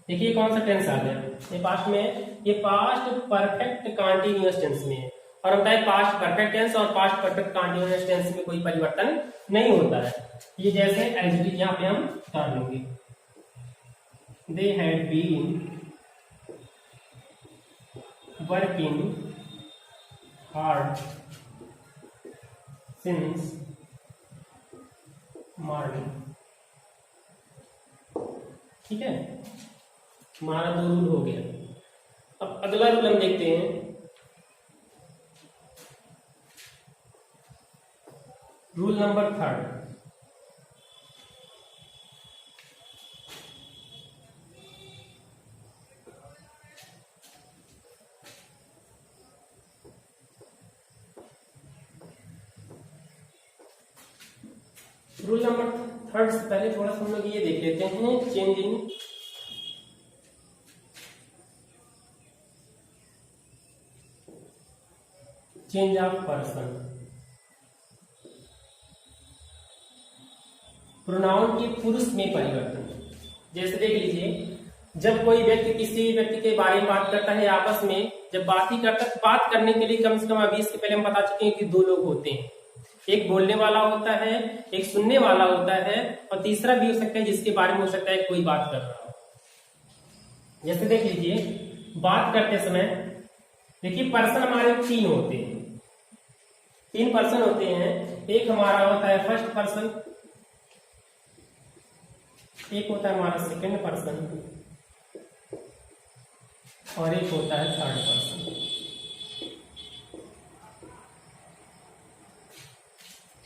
देखिए कौन सा टेंस आ गया? ये पास्ट में, ये पास्ट परफेक्ट कंटीन्यूअस टेंस में है। और हम बताए पास्ट परफेक्ट टेंस और पास्ट परफेक्ट कंटीन्यूअस टेंस में कोई परिवर्तन नहीं होता है। ये जैसे एज इट इज यहाँ पे हम कर लेंगे, they had been working hard since morning. ठीक है, हमारा दो रूल हो गया। अब अगला रूल हम देखते हैं, रूल नंबर 3। रूल नंबर 3 से पहले थोड़ा सा हम लोग ये देख लेते हैं, चेंज ऑफ पर्सन। प्रोनाउन की पुरुष में परिवर्तन। जैसे देख लीजिए, जब कोई व्यक्ति किसी व्यक्ति के बारे में बात करता है, आपस में जब बात ही करता है, बात करने के लिए कम से कम अभी इसके पहले हम बता चुके हैं कि दो लोग होते हैं, एक बोलने वाला होता है, एक सुनने वाला होता है, और तीसरा भी हो सकता है जिसके बारे में हो सकता है कोई बात कर रहा हो। जैसे देख लीजिए, बात करते समय देखिए पर्सन हमारे 3 होते हैं, 3 पर्सन होते हैं। एक हमारा होता है फर्स्ट पर्सन, एक होता है हमारा सेकंड पर्सन, और एक होता है थर्ड पर्सन।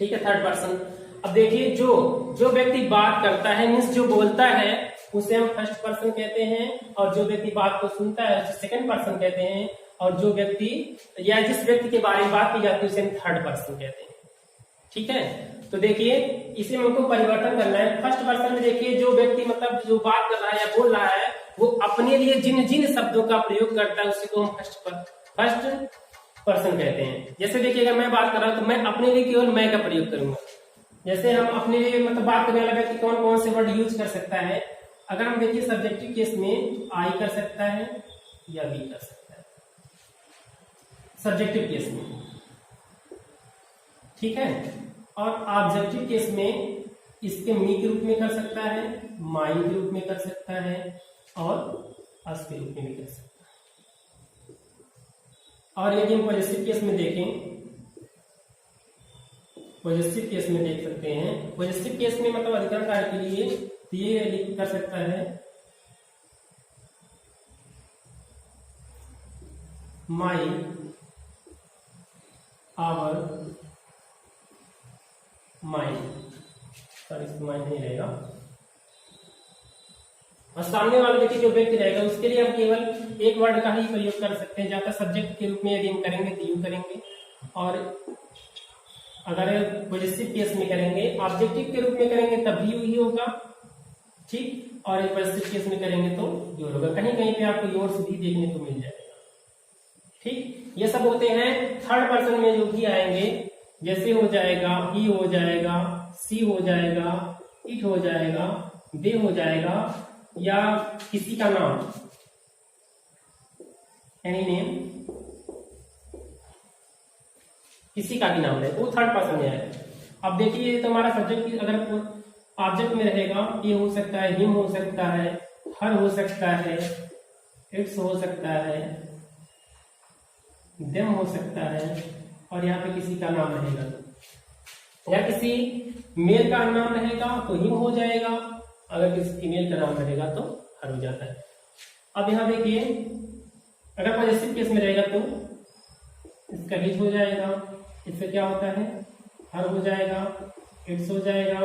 ठीक है, थर्ड पर्सन। अब देखिए, जो व्यक्ति बात करता है मीन्स जो बोलता है उसे हम फर्स्ट पर्सन कहते हैं, और जो व्यक्ति बात को सुनता है उसे सेकंड पर्सन कहते हैं, और जो व्यक्ति या जिस व्यक्ति के बारे में बात की जाती है उसे हम थर्ड पर्सन कहते हैं। ठीक है, तो देखिए इसे हमको परिवर्तन करना है। फर्स्ट पर्सन में देखिए, जो व्यक्ति मतलब जो बात कर रहा है या बोल रहा है, वो अपने लिए जिन जिन शब्दों का प्रयोग करता है उसी को हम फर्स्ट पर्सन कहते हैं। जैसे देखिए, अगर मैं बात कर रहा हूं तो मैं अपने लिए केवल मैं का प्रयोग करूंगा। जैसे हम अपने लिए मतलब बात करने वाला व्यक्ति कौन कौन से वर्ड यूज कर सकता है? अगर हम देखिए सब्जेक्टिव केस में आई कर सकता है या बी कर सकता है, सब्जेक्टिव केस में। ठीक है, और ऑब्जेक्टिव केस में इसके मी के रूप में कर सकता है, माइन के रूप में कर सकता है, और अस के रूप में भी कर सकता है। और यदि हम पॉजिटिव केस में देखें, पॉजिटिव केस में देख सकते हैं, पॉजिटिव केस में मतलब अधिकरण कार्य के लिए तो ये कर सकता है माई, आवर, माइंड, सॉरी इसमें माइंड नहीं रहेगा, और सामने वाला देखिए जो व्यक्ति रहेगा उसके लिए हम केवल एक वर्ड का ही प्रयोग कर सकते हैं, जहां तक सब्जेक्ट के रूप में यदि हम करेंगे तो यू करेंगे, और अगर पॉजिटिव केस में करेंगे, ऑब्जेक्टिव के रूप में करेंगे तब भी यू ही होगा, ठीक, और पॉजिटिव केस में करेंगे तो योर होगा। कहीं कहीं पे आपको योर्स भी देखने को मिल जाएगा, ठीक। ये सब होते हैं थर्ड पर्सन में जो भी आएंगे, जैसे हो जाएगा ही, हो जाएगा सी, हो जाएगा इट, हो जाएगा दे, हो जाएगा, या किसी का नाम, एनी नेम, किसी का भी नाम है वो थर्ड पर्सन में आएगा। अब देखिए तो हमारा सब्जेक्ट अगर ऑब्जेक्ट में रहेगा, ये हो सकता है हिम, हो सकता है हर, हो सकता है इट्स, हो सकता है देम, हो सकता है, और यहाँ पे किसी का नाम रहेगा, या किसी मेल का नाम रहेगा तो हिम हो जाएगा, अगर किसी फीमेल का नाम रहेगा तो हर हो जाता है। अब यहाँ देखिए अगर पॉजिटिव केस में रहेगा तो इसका हिज हो जाएगा, इससे क्या होता है हर हो जाएगा, इट्स हो जाएगा,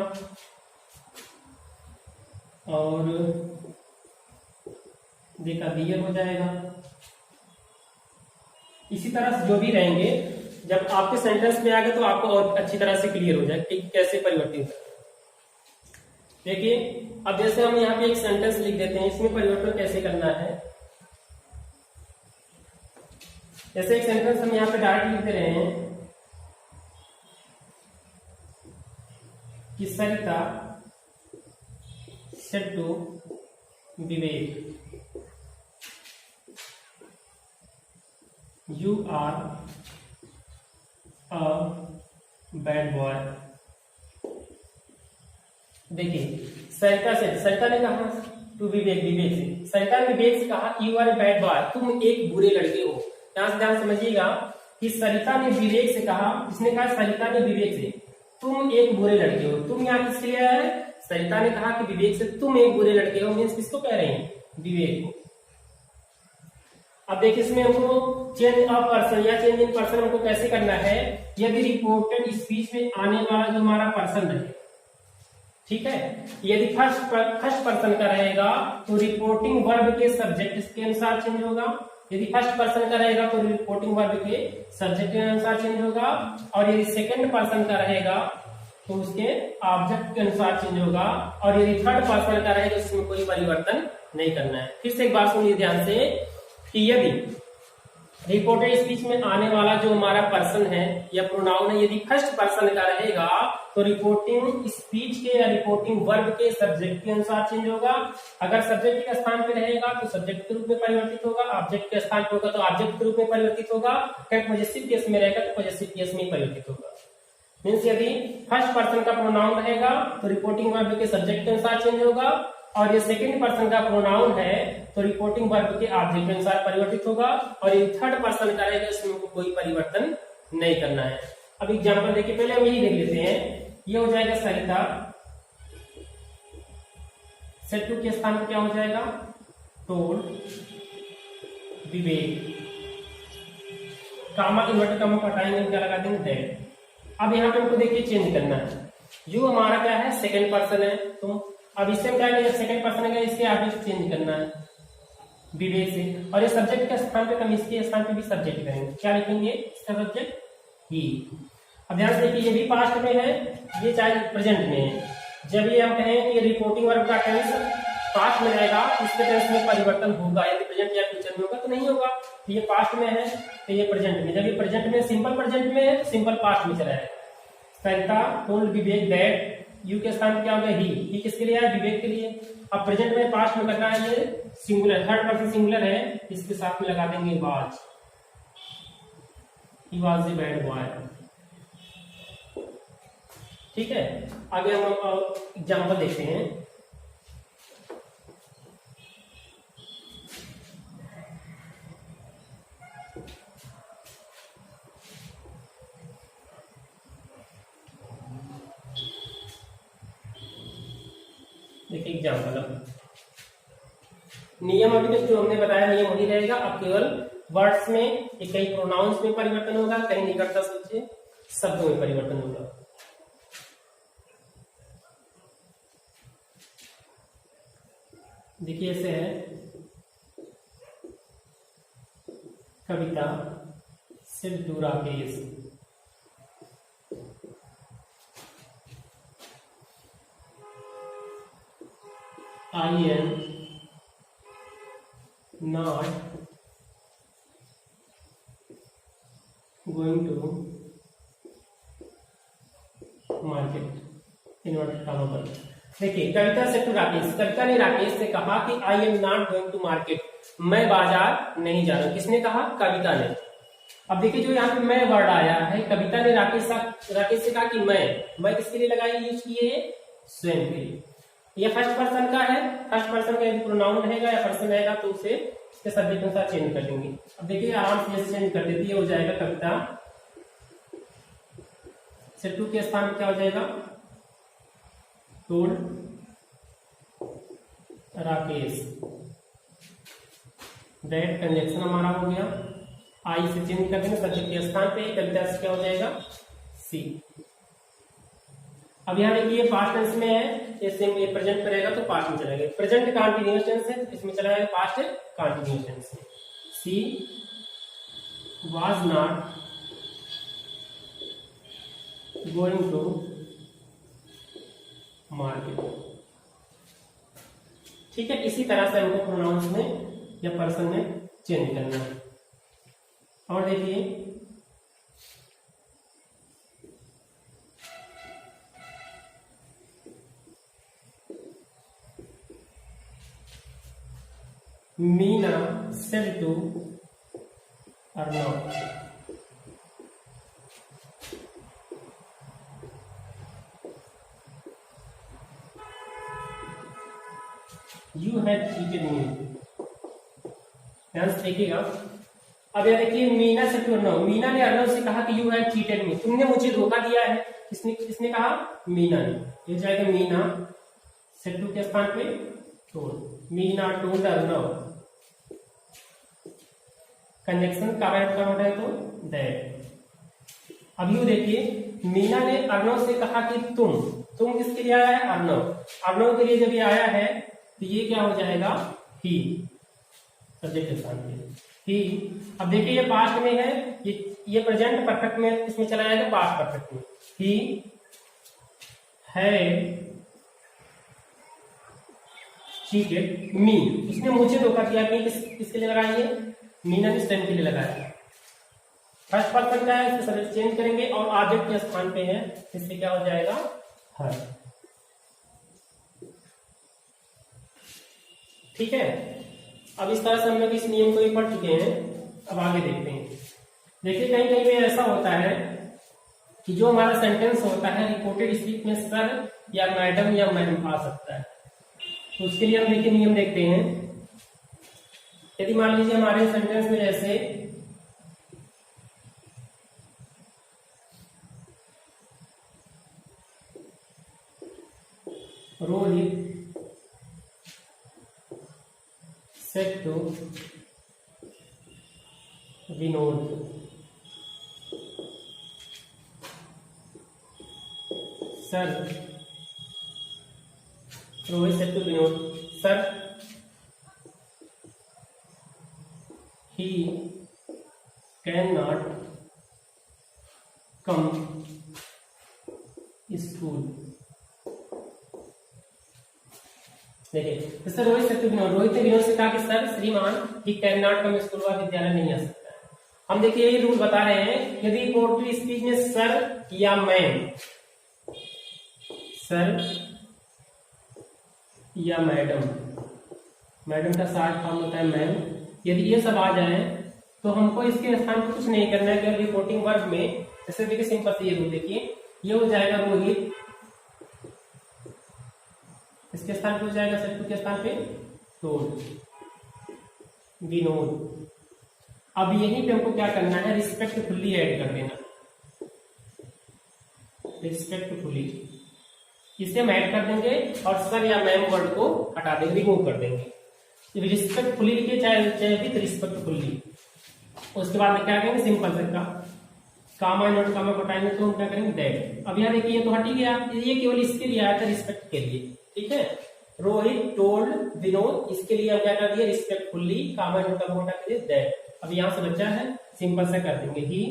और देखा दियर हो जाएगा। इसी तरह से जो भी रहेंगे, जब आपके सेंटेंस में आ गए तो आपको और अच्छी तरह से क्लियर हो जाए कि कैसे परिवर्तित है। देखिए अब जैसे हम यहाँ पे एक सेंटेंस लिख देते हैं, इसमें परिवर्तन कैसे करना है। जैसे एक सेंटेंस हम यहाँ पे डायरेक्ट लिख दे रहे हैं कि Sarita said to Vivek, you are a bad boy. देखिए सरिता ने कहा टू विवेक, विवेक से, सरिता ने विवेक से कहा you are a bad boy, तुम एक बुरे लड़के हो। यहां से ध्यान समझिएगा कि सरिता ने विवेक से कहा, किसने कहा सरिता ने विवेक से तुम एक बुरे लड़के हो। तुम यहाँ किसके लिए आया है, सरिता ने कहा कि विवेक से तुम एक बुरे लड़के हो, मीन्स किसको कह रहे हैं विवेक को। अब देखिए इसमें हमको चेंज ऑफ पर्सन या चेंज इन पर्सन हमको कैसे करना है। यदि रिपोर्टेड स्पीच में आने वाला जो हमारा पर्सन है, ठीक है, यदि फर्स्ट पर्सन का रहेगा तो रिपोर्टिंग वर्ब के सब्जेक्ट के अनुसार चेंज होगा। यदि फर्स्ट पर्सन का रहेगा तो रिपोर्टिंग वर्ब के सब्जेक्ट के अनुसार चेंज होगा, और यदि सेकंड पर्सन का रहेगा तो उसके ऑब्जेक्ट के अनुसार चेंज होगा, और यदि थर्ड पर्सन का रहेगा तो इसमें कोई परिवर्तन नहीं करना है। फिर से एक बात सुनिए ध्यान से कि यदि रिपोर्टेड स्पीच में आने वाला जो हमारा पर्सन है या प्रोनाउन है, यदि फर्स्ट पर्सन का रहेगा तो रिपोर्टिंग स्पीच के या रिपोर्टिंग वर्ब के सब्जेक्ट के अनुसार चेंज होगा। अगर सब्जेक्ट के स्थान पे रहेगा तो सब्जेक्ट के रूप में परिवर्तित होगा, ऑब्जेक्ट के स्थान पे होगा तो ऑब्जेक्ट के रूप में परिवर्तित होगा, पॉजिटिव केस में रहेगा तो पॉजिटिव केस में परिवर्तित होगा। मीन्स यदि फर्स्ट पर्सन का प्रोनाउन रहेगा तो रिपोर्टिंग वर्ब के सब्जेक्ट के अनुसार चेंज होगा, और ये सेकंड पर्सन का प्रोनाउन है तो रिपोर्टिंग वर्ब के ऑब्जेक्ट के अनुसार परिवर्तित होगा, और ये थर्ड पर्सन का रहेगा इसमें कोई परिवर्तन नहीं करना है। अब एग्जांपल देखिए, पहले हम यही देख लेते हैं। ये हो जाएगा सरिता, सेड टू के स्थान पर क्या हो जाएगा टोल्ड विवेक, कामा इन्वर्टेड कामा हटाएंगे क्या लगा देंगे दैट। अब यहाँ पे हमको देखिए चेंज करना है। यू हमारा क्या है सेकंड पर्सन है, तो अब इससे क्या है सेकंड पर्सन है, इसके आगे चेंज करना है विवेक से, और ये सब्जेक्ट के स्थान पे हम इसके स्थान पे भी सब्जेक्ट करेंगे। क्या लिखेंगे इसका सब्जेक्ट ही। अब ध्यान से देखिए ये भी पास्ट में है, ये चाहे प्रेजेंट में है। जब ये हम कहें कि रिपोर्टिंग वर्ब का टेंस पास्ट में रहेगा, इसके टेंस में परिवर्तन होगा, यदि प्रेजेंट या फ्यूचर में होगा तो नहीं होगा। तो ये पास्ट में है तो ये प्रेजेंट में, जब ये प्रेजेंट में सिंपल प्रेजेंट में है तो सिंपल पास्ट में चला जाएगा। सरिता टोल्ड विवेक दैट, यू के स्थान क्या होगा ही किसके लिए है विवेक के लिए। अब प्रेजेंट में पास्ट में करना है, ये सिंगुलर थर्ड पर्सन सिंगुलर है, इसके साथ में लगा देंगे was, he was a bad boy. ठीक है, आगे हम एग्जांपल देखते हैं। देखिए एग्जाम्पल, अब नियम अभी तक जो हमने बताया नियम वही रहेगा। अब केवल वर्ड्स में, कहीं प्रोनाउंस में परिवर्तन होगा, कहीं निकटता से शब्दों में परिवर्तन होगा। देखिए ऐसे है, कविता सिर्फ दूरा case, I am not going to market, inverted comma पर। देखिए कविता से टू राकेश, कविता ने राकेश से कहा कि I am not going to market, मैं बाजार नहीं जा रहा। किसने कहा? कविता ने। अब देखिए जो यहाँ पे मैं वर्ड आया है, कविता ने राकेश से कहा कि मैं किसके लिए लगाई, यूज किए है स्वयं के लिए। ये फर्स्ट पर्सन का है, फर्स्ट पर्सन का यदि प्रोनाउन रहेगा या पर्सन रहेगा तो उसे इसके सब्जेक्ट के अनुसार चेंज कर देंगे। अब देखिए आराम से जैसे चेंज कर देती है, हो जाएगा कविता से टू के स्थान में क्या हो जाएगा, टोल्ड राकेश, दैट कंजक्शन हमारा हो गया। आई से चेंज कर देंगे सब्जेक्ट के स्थान पे, कविता से क्या हो जाएगा सी। अब यहाँ देखिए पास्ट टेंस में है, जैसे ये प्रेजेंट पे रहेगा तो पास्ट में चला गया, प्रेजेंट कंटीन्यूअस टेंस है इसमें चला जाएगा पास्ट कंटीन्यूअस टेंस में। She was not going to market. ठीक है, इसी तरह से हमको प्रोनाउंस में या पर्सन में चेंज करना है। और देखिए Meena said to Arnav, you have cheated me. ध्यान से देखिएगा, अब यह देखिए मीना से टू अर्नव, मीना ने अर्नव से कहा कि यू हैव चीटेड मी, तुमने मुझे धोखा दिया है। किसने कहा? मीना ने। ये जाएगा मीना से टू के स्थान पे told, Meena told Arnav, conjunction का है तो दैट। अब यू देखिए मीना ने अर्नव से कहा कि तुम किसके लिए आया है? अर्नव। अर्नव के लिए जब ये आया है तो ये क्या हो जाएगा ही, सब्जेक्ट के स्थान पे ही। अब देखिए ये पास्ट में है, ये प्रेजेंट परफेक्ट में इसमें चला जाएगा पास्ट परफेक्ट में। ही है चीटेड मी, उसने मुझे धोखा दिया। मी किसके लिए लगाई है? मीना ने स्टैंड के लिए लगाया। फर्स्ट पर्सन का है, इसके सब्जेक्ट चेंज करेंगे और ऑब्जेक्ट के स्थान पे है, इससे क्या हो जाएगा हर। ठीक है, अब इस तरह से हम लोग इस नियम को ही पढ़ चुके हैं। अब आगे देखते हैं। देखिए कहीं कहीं में ऐसा होता है कि जो हमारा सेंटेंस होता है रिपोर्टेड स्पीच में सर या मैडम या मैम आ सकता है, तो उसके लिए हम देखिए नियम देखते हैं। यदि मान लीजिए हमारे सेंटेंस में जैसे Rohit said to Vinod, sir Rohit said to Vinod, sir he cannot come school। देखिए सर रोहित से रोहित ने विनोद से कहा कि सर श्रीमान he can not come school, वह विद्यालय नहीं आ सकता है। हम देखिए ये रूल बता रहे हैं, यदि पोर्ट्री स्पीच में सर या मैम, सर या मैडम, मैडम का शॉर्ट फॉर्म होता है मैम, यदि ये सब आ जाए तो हमको इसके स्थान पर कुछ नहीं करना है। केवल रिपोर्टिंग वर्ब में जैसे देखिए सिंपल से ये रूल देखिए, ये हो जाएगा रोहित, इसके स्थान पे हो जाएगा सेड के स्थान पे टोल्ड, विनोद। अब यहीं पे हमको क्या करना है, रिस्पेक्टफुली ऐड कर देना, रिस्पेक्टफुली। इसे हम ऐड कर देंगे और सर या मैम वर्ड को हटा देंगे, रिमूव कर देंगे। रिस्पेक्टफुली लिखिए, चाहे विद रिस्पेक्टफुली। उसके बाद में क्या करेंगे, सिंपल से का कामा नोट कामा को टाइम तो हम क्या करेंगे, दैट। अब यहाँ देखिए तो हट ही गया, ये केवल इसके लिए आया था, रिस्पेक्ट के लिए, ठीक है। रोहित टोल्ड विनोद, इसके लिए हम क्या कर दिए, रिस्पेक्टफुली, कामा नोट कामा को टाइम दैट। अब यहाँ से बच्चा है, सिंपल सा कर देंगे ही।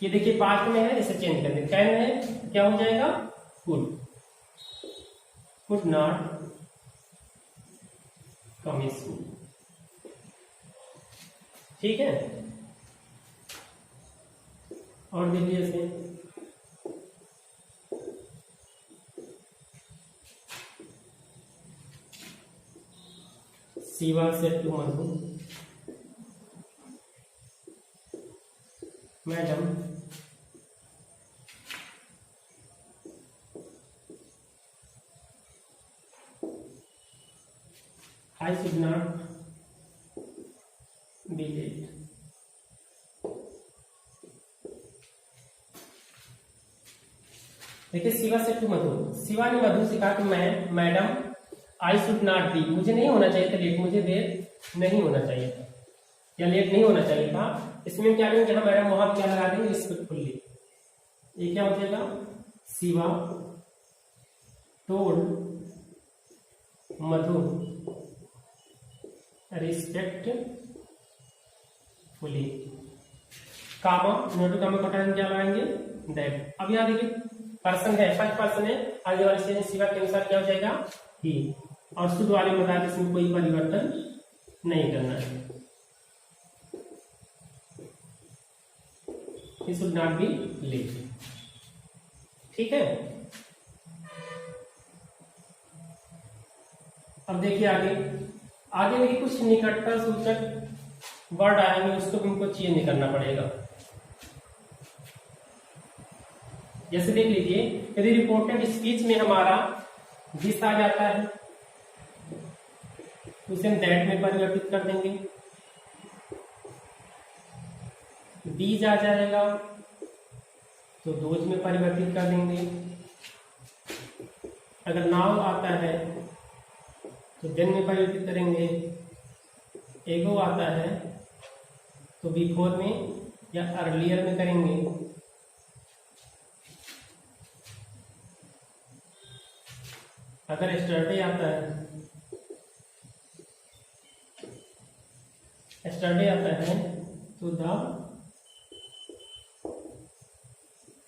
ये देखिए पास्ट में है, इसे चेंज कर देंगे, कैन है तो क्या हो जाएगा, could, could not come school, ठीक है। और देखिए इसे Shiva said to Madhu, madam I should not be late. देखिए शिवा से टू मधु, शिवा ने मधु से कहा कि मैं madam I should not B, मुझे नहीं होना चाहिए था लेट, मुझे देर नहीं होना चाहिए था या लेट नहीं होना चाहिए था। इसमें क्या करेंगे, जहां मैडम वहां क्या लगा देंगे, रिस्पेक्टफुली। ये क्या हो जाएगा, शिवा टोल्ड मधु रिस्पेक्टफुली, कामा नोटू कामा को टाइम क्या लगाएंगे, दैट। अब यहाँ देखिए पर्सन है, फर्स्ट पर्सन है, आगे वाले से शिवा के अनुसार क्या हो जाएगा, ही। और शुद्ध वाले में बता दें, इसमें कोई परिवर्तन नहीं करना है, he should not be late, ठीक है। अब देखिए आगे, आगे देखिए कुछ निकटता सूचक वर्ड आएंगे, उसको हमको चेंज करना पड़ेगा। जैसे देख लीजिए, यदि रिपोर्टेड स्पीच में हमारा दिस आ जाता है तो उसे हम दैट में परिवर्तित कर देंगे। बीज आ जाएगा तो दोज में परिवर्तित कर देंगे। अगर नाउ आता है तो देन में परिवर्तित करेंगे। एगो आता है तो बिफोर में या अर्लियर में करेंगे। अगर एस्टरडे आता है तो द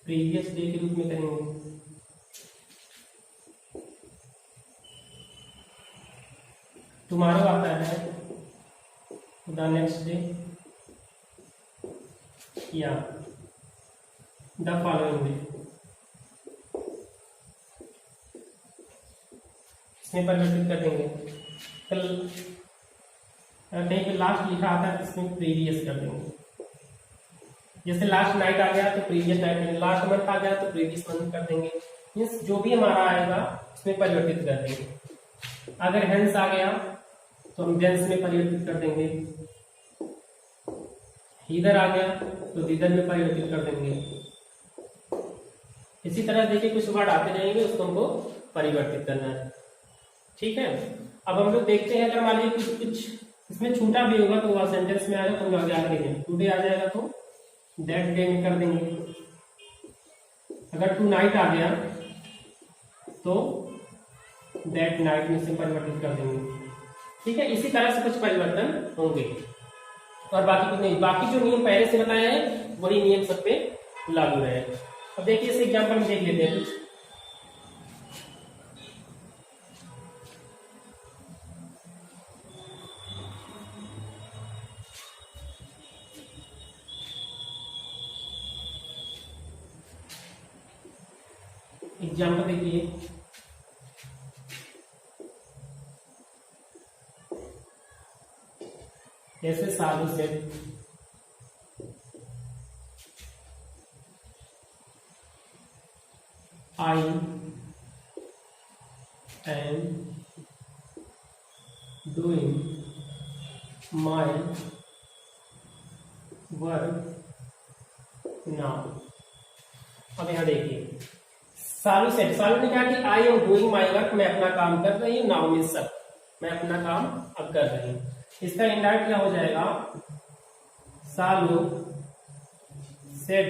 प्रीवियस डे के रूप में करेंगे। टुमारो आता है तो द नेक्स्ट डे या द फॉलोइंग डे, इसमें परिवर्तित कर देंगे। कल नहीं तो लास्ट लिखा आता है तो इसमें प्रीवियस कर देंगे। जैसे लास्ट नाइट आ गया तो प्रीवियस नाइट, लास्ट मंथ आ गया तो प्रीवियस मंथ कर देंगे। मीन्स जो भी हमारा आएगा उसमें परिवर्तित कर देंगे। अगर हेंस आ गया तो हम देंस में परिवर्तित कर देंगे। इधर आ गया तो इधर में परिवर्तित कर देंगे। इसी तरह देखिए कुछ वर्ड आते जाएंगे, उसको हमको परिवर्तित करना है, ठीक है। अब हम लोग देखते हैं, अगर मान लीजिए कुछ इसमें छूटा भी होगा तो वह सेंटेंस में आएगा तो हम याद रखेंगे। टुडे आ जाएगा तो दैट डे में कर देंगे। अगर टू नाइट आ गया तो दैट नाइट में से परिवर्तित कर देंगे, ठीक है। इसी तरह से कुछ परिवर्तन होंगे और बाकी कुछ नहीं। बाकी जो नियम पहले से बताया है वही नियम सब पे लागू रहे। अब देखिए इस एग्जाम्पल में देख लेते हैं कुछ। एग्जाम्पल देखिए, जैसे साधु से I am doing my work now. अब यहां देखिए सालू सेड, सालू ने कहा कि I am doing my work, मैं अपना काम कर रही हूँ। नाउ मीन्स सब, मैं अपना काम अब कर रही हूँ। इसका इनडायरेक्ट क्या हो जाएगा, सालू सेड।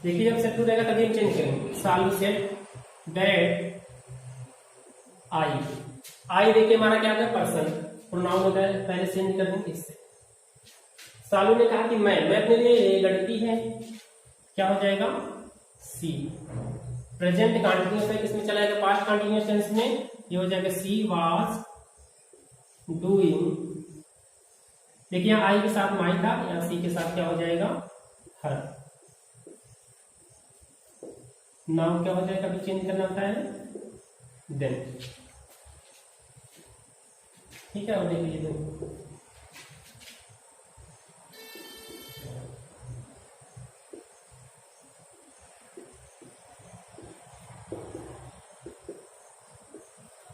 देखिए जब सेड टू रहेगा तभी हम चेंज करेंगे। सालू सेड दैट आई देखिए हमारा क्या है, पर्सन, प्रोनाउन होता है, पहले चेंज कर देंगे इससे। सालू ने कहा कि मैं अपने लिए लड़की है, क्या हो जाएगा, सी। प्रेजेंट कंटिन्यूअस है, किसमें चला जाएगा, पास्ट कंटिन्यूअस टेंस में, ये हो जाएगा सी वाज डूइंग। देखिए यहाँ आई के साथ माई था, यहाँ सी के साथ क्या हो जाएगा, हर। नाउ क्या हो जाएगा, अभी चेंज करना होता है देन। ठीक है, अब देख लीजिए then.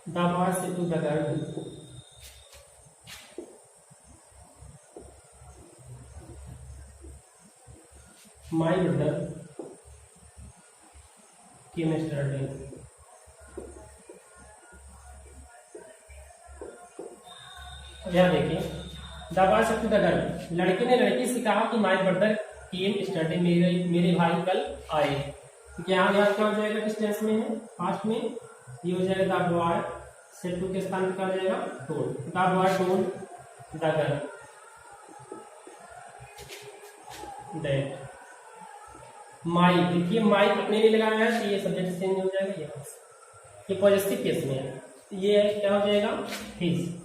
The boy said to the girl, my brother came yesterday. यह देखिए, the boy said to the girl, लड़के ने लड़की से कहा कि माय ब्रदर केम यस्टरडे, मेरे भाई कल आए। तो यहाँ क्या हो जाएगा, किस टेंस में है, पास्ट में, ये हो जाएगा द बॉय सेड टू के स्थान पर क्या हो जाएगा, told. The boy told the girl that my. देखिए माई अपने लिए लगाया है तो ये सब्जेक्ट चेंज हो जाएगा, ये पॉजिटिव केस में है, ये क्या हो जाएगा, हिज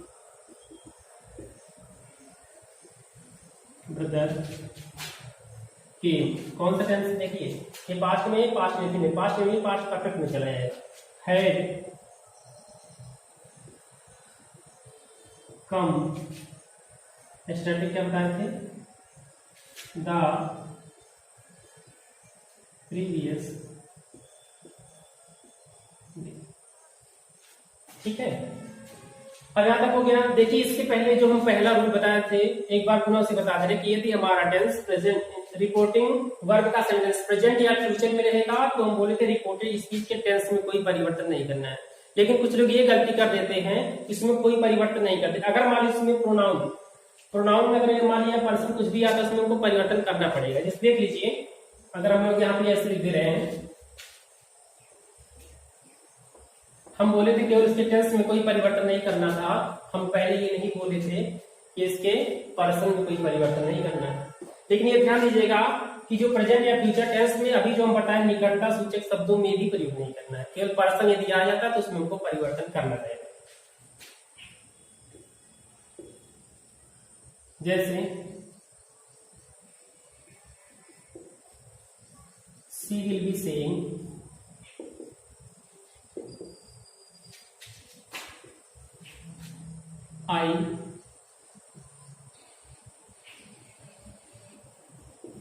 ब्रदर के। कौन सा टेंस देखिए, ये पास्ट में, पास्ट में, पास्ट में, पास्ट परफेक्ट में चला जाएगा। हैड कम यस्टरडे, क्या बताए थे, द प्रीवियस। ठीक है, अब यहां तक हो गया। देखिए इसके पहले जो हम पहला रूल बताए थे, एक बार पुनः उसे बता दे रहे कि यदि हमारा टेंस प्रेजेंट रिपोर्टिंग वर्ब का सेंटेंस प्रेजेंट या फ्यूचर में रहेगा तो हम बोले थे रिपोर्टेड स्पीच के टेंस में कोई परिवर्तन नहीं करना है। लेकिन कुछ लोग ये गलती कर देते हैं, इसमें कोई परिवर्तन नहीं करते। अगर मान लीजिए इसमें प्रोनाउन में अगर मान लिया पर्सन कुछ भी आता है, उसमें उनको परिवर्तन करना पड़ेगा। जैसे देख लीजिए, अगर हम लोग यहाँ पे ऐसे लिख दे रहे हैं, हम बोले थे केवल इसके टेंस में कोई परिवर्तन नहीं करना था, हम पहले ये नहीं बोले थे कि इसके पर्सन में कोई परिवर्तन नहीं करना है। लेकिन ये ध्यान दीजिएगा कि जो प्रेजेंट या फ्यूचर टेंस में अभी जो हम बताएं निकटता सूचक शब्दों में भी प्रयोग नहीं करना है, केवल पर्सन यदि आ जाता है तो उसमें हमको परिवर्तन करना रहेगा। जैसे she will be saying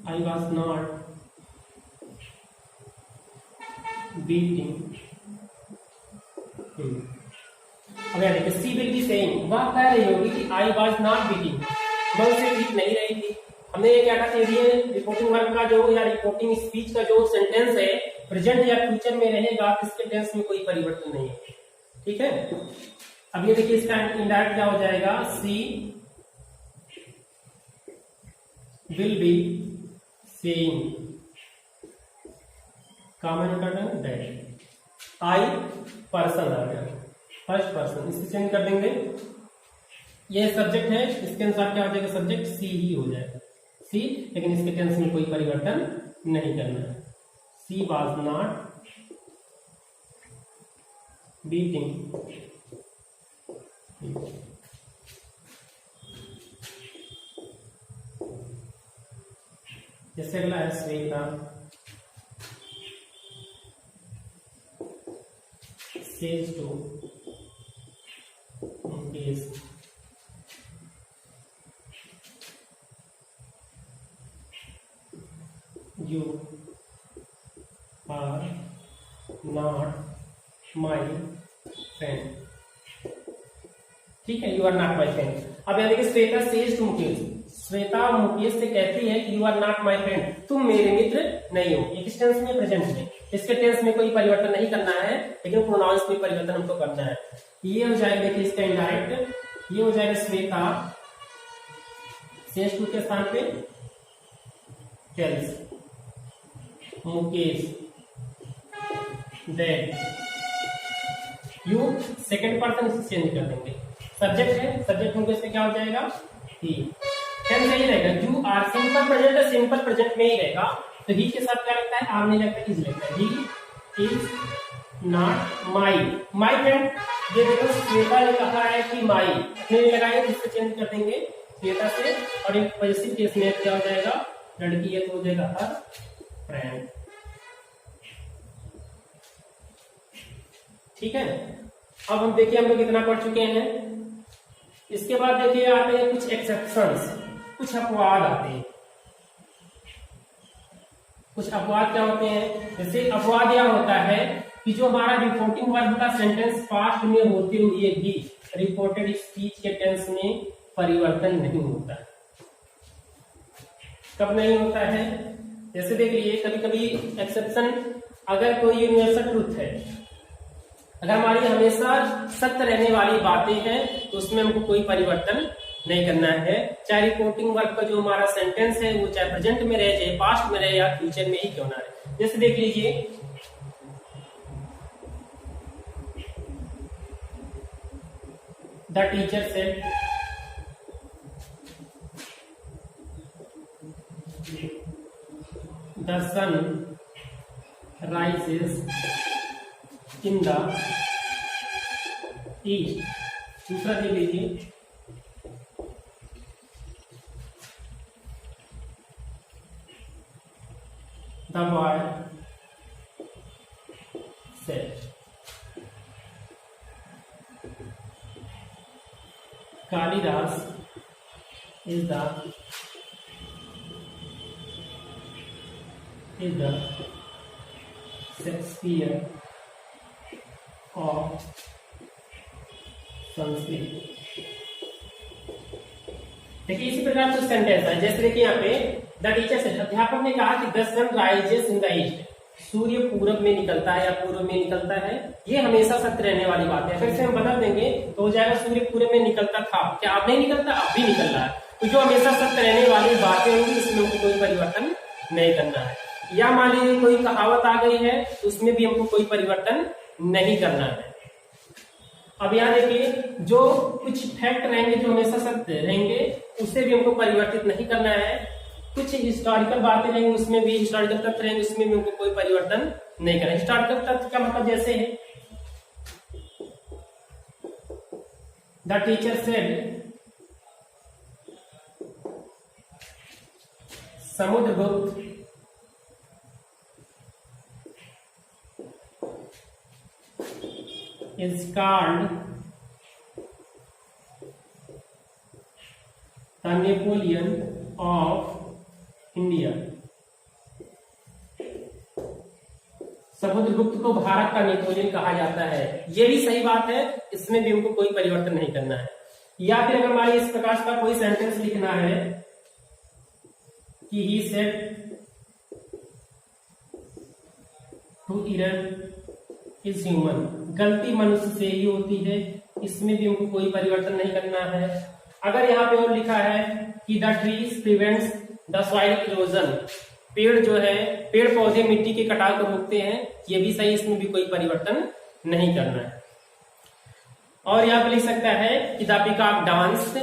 I was not beating him। अब यार देखिए, सी विल बी सेइंग, वह कह रही होगी कि I was not beating, मैं उसे बीट नहीं रही थी। हमने ये क्या कहा था, ये रिपोर्टिंग वर्ब का जो या रिपोर्टिंग स्पीच का जो सेंटेंस है प्रेजेंट या फ्यूचर में रहेगा, इसके टेंस में कोई परिवर्तन नहीं है। ठीक है, अब ये देखिए इसका इनडायरेक्ट क्या हो जाएगा, सी विल बी सेइंग, कॉमन कर देंगे दैट, आई पर्सन आ गया, फर्स्ट पर्सन, इसे चेंज कर देंगे। ये सब्जेक्ट है, इसके अनुसार क्या हो जाएगा, सब्जेक्ट सी ही हो जाएगा, सी। लेकिन इसके टेंस में कोई परिवर्तन नहीं करना है। She was not beating. जैसे अगला है Shweta says to Mukesh you are not my friend. ठीक है, you are not my friend. अब यहाँ देखिए श्वेता सेज टू मुकेश, श्वेता मुकेश से कहती है कि you are not my friend, तुम मेरे मित्र नहीं हो। ये किस टेंस में, प्रेजेंट में। इसके टेंस में कोई परिवर्तन नहीं करना है, लेकिन प्रोनाउंस में परिवर्तन हमको करना है। ये हो जाएगा, देखिए इसका इनडायरेक्ट, ये हो जाएगा श्वेता, शेष टू के स्थान पे tells, Mukesh, that, you second person इसे चेंज कर देंगे। सब्जेक्ट है, सब्जेक्ट हमको इसमें क्या हो जाएगा, ही। टेंस सही रहेगा, यू आर सिंपल प्रेजेंट है, सिंपल प्रेजेंट में ही रहेगा, तो ही के साथ क्या लगता है, आर नहीं लगता, इज लगता है। ही is not my, my friend, ये देखो श्वेता ने कहा है कि माई, अपने लिए लगाएंगे तो इससे चेंज कर देंगे श्वेता से, और एक पॉजिटिव केस में क्या हो जाएगा, लड़की है तो हो जाएगा हर फ्रेंड। ठीक है, अब हम देखिए हम लोग कितना पढ़ चुके हैं। इसके बाद देखिए आते हैं कुछ एक्सेप्शंस, कुछ अपवाद आते हैं। कुछ अपवाद क्या होते हैं, जैसे अपवाद यह होता है कि जो हमारा रिपोर्टिंग वर्ब का सेंटेंस पास्ट में होते हुए भी रिपोर्टेड स्पीच के टेंस में परिवर्तन नहीं होता है। कब नहीं होता है, जैसे देख लीजिए कभी कभी एक्सेप्शन, अगर कोई यूनिवर्सल ट्रुथ है, अगर हमारी हमेशा सत्य रहने वाली बातें हैं तो उसमें हमको कोई परिवर्तन नहीं करना है, चाहे रिपोर्टिंग वर्ब का जो हमारा सेंटेंस है वो चाहे प्रेजेंट में रहे, चाहे पास्ट में रहे या फ्यूचर में ही क्यों ना रहे। जैसे देख लीजिए, the teacher said, the sun rises in the east. दूसरा देख लीजिए, the boy said, Kalidas is the Shakespeare of Sanskrit. देखिए इसी प्रकार कुछ सेंटेंस है, जैसे देखिए यहाँ पे द टीचर से, अध्यापक ने कहा कि the sun rises in the east, सूर्य पूरब में निकलता है या पूर्व में निकलता है। ये हमेशा सत्य रहने वाली बात है। अगर इसे हम बदल देंगे तो हो जाएगा सूर्य पूरब में निकलता था, क्या अब नहीं निकलता, अब भी निकल रहा है। तो जो हमेशा सत्य रहने वाली बातें होंगी इसमें हमको कोई परिवर्तन नहीं करना है। या मान लीजिए कोई कहावत आ गई है तो उसमें भी हमको कोई परिवर्तन नहीं करना है। अब यहाँ देखिए, जो कुछ फैक्ट रहेंगे जो हमेशा सत्य रहेंगे उसे भी हमको परिवर्तित नहीं करना है। कुछ हिस्टोरिकल बातें रहेंगी उसमें भी, हिस्टोरिकल तथ्य रहेंगे उसमें भी हमको कोई परिवर्तन नहीं करना है। हिस्टोरिकल तथ्य का मतलब जैसे है, the teacher said Samudragupta is called the Napoleon of India। Samudragupta को भारत का नेपोलियन कहा जाता है। ये भी सही बात है, इसमें भी हमको कोई परिवर्तन नहीं करना है। या फिर अगर हमारे इस प्रकार का कोई सेंटेंस लिखना है कि he said to err is human, गलती मनुष्य से ही होती है, इसमें भी हमको कोई परिवर्तन नहीं करना है। अगर यहाँ पे और लिखा है कि the trees prevents the soil erosion, पेड़ जो है, पेड़ पौधे मिट्टी के कटाव को रोकते हैं, ये भी सही, इसमें भी कोई परिवर्तन नहीं करना है। और यहाँ पे लिख सकता है कि द पीकॉक डांस,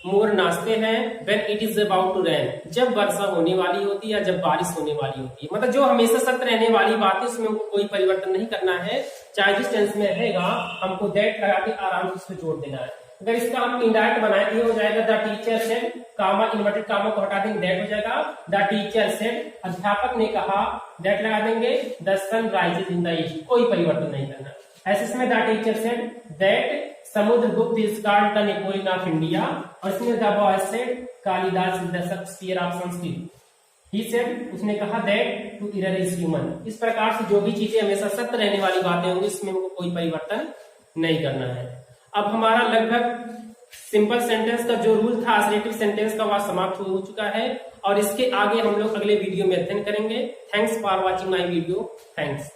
मोर नाचते हैं when it is about to rain, जब वर्षा होने वाली होती है या जब बारिश होने वाली होती है। मतलब जो हमेशा सत्य रहने वाली बात है उसमें हमको कोई परिवर्तन नहीं करना है, चाहे जिस टेंस में रहेगा हमको दैट लगा के आराम से उसको जोड़ देना है। अगर इसका हम इनडायरेक्ट बनाए तो हो जाएगा the teacher said, comma inverted comma को हटा देंगे, दैट हो जाएगा द टीचर सेड, अध्यापक ने कहा, दैट लगा देंगे, the sun rises in the east, कोई परिवर्तन नहीं करना। ऐसे इसमें the teacher said that Samudragupta is called the Napoleon of India, और इसमें the boy said Kalidas is the Shakespeare of Sanskrit. He said, उसने कहा, that to err is human. इस प्रकार से जो भी चीजें हमेशा सत्य रहने वाली बातें होंगी इसमें हमको कोई परिवर्तन नहीं करना है। अब हमारा लगभग सिंपल सेंटेंस का जो रूल था असर्टिव सेंटेंस का, वह समाप्त हो चुका है और इसके आगे हम लोग अगले वीडियो में अध्ययन करेंगे। Thanks for watching my video. Thanks.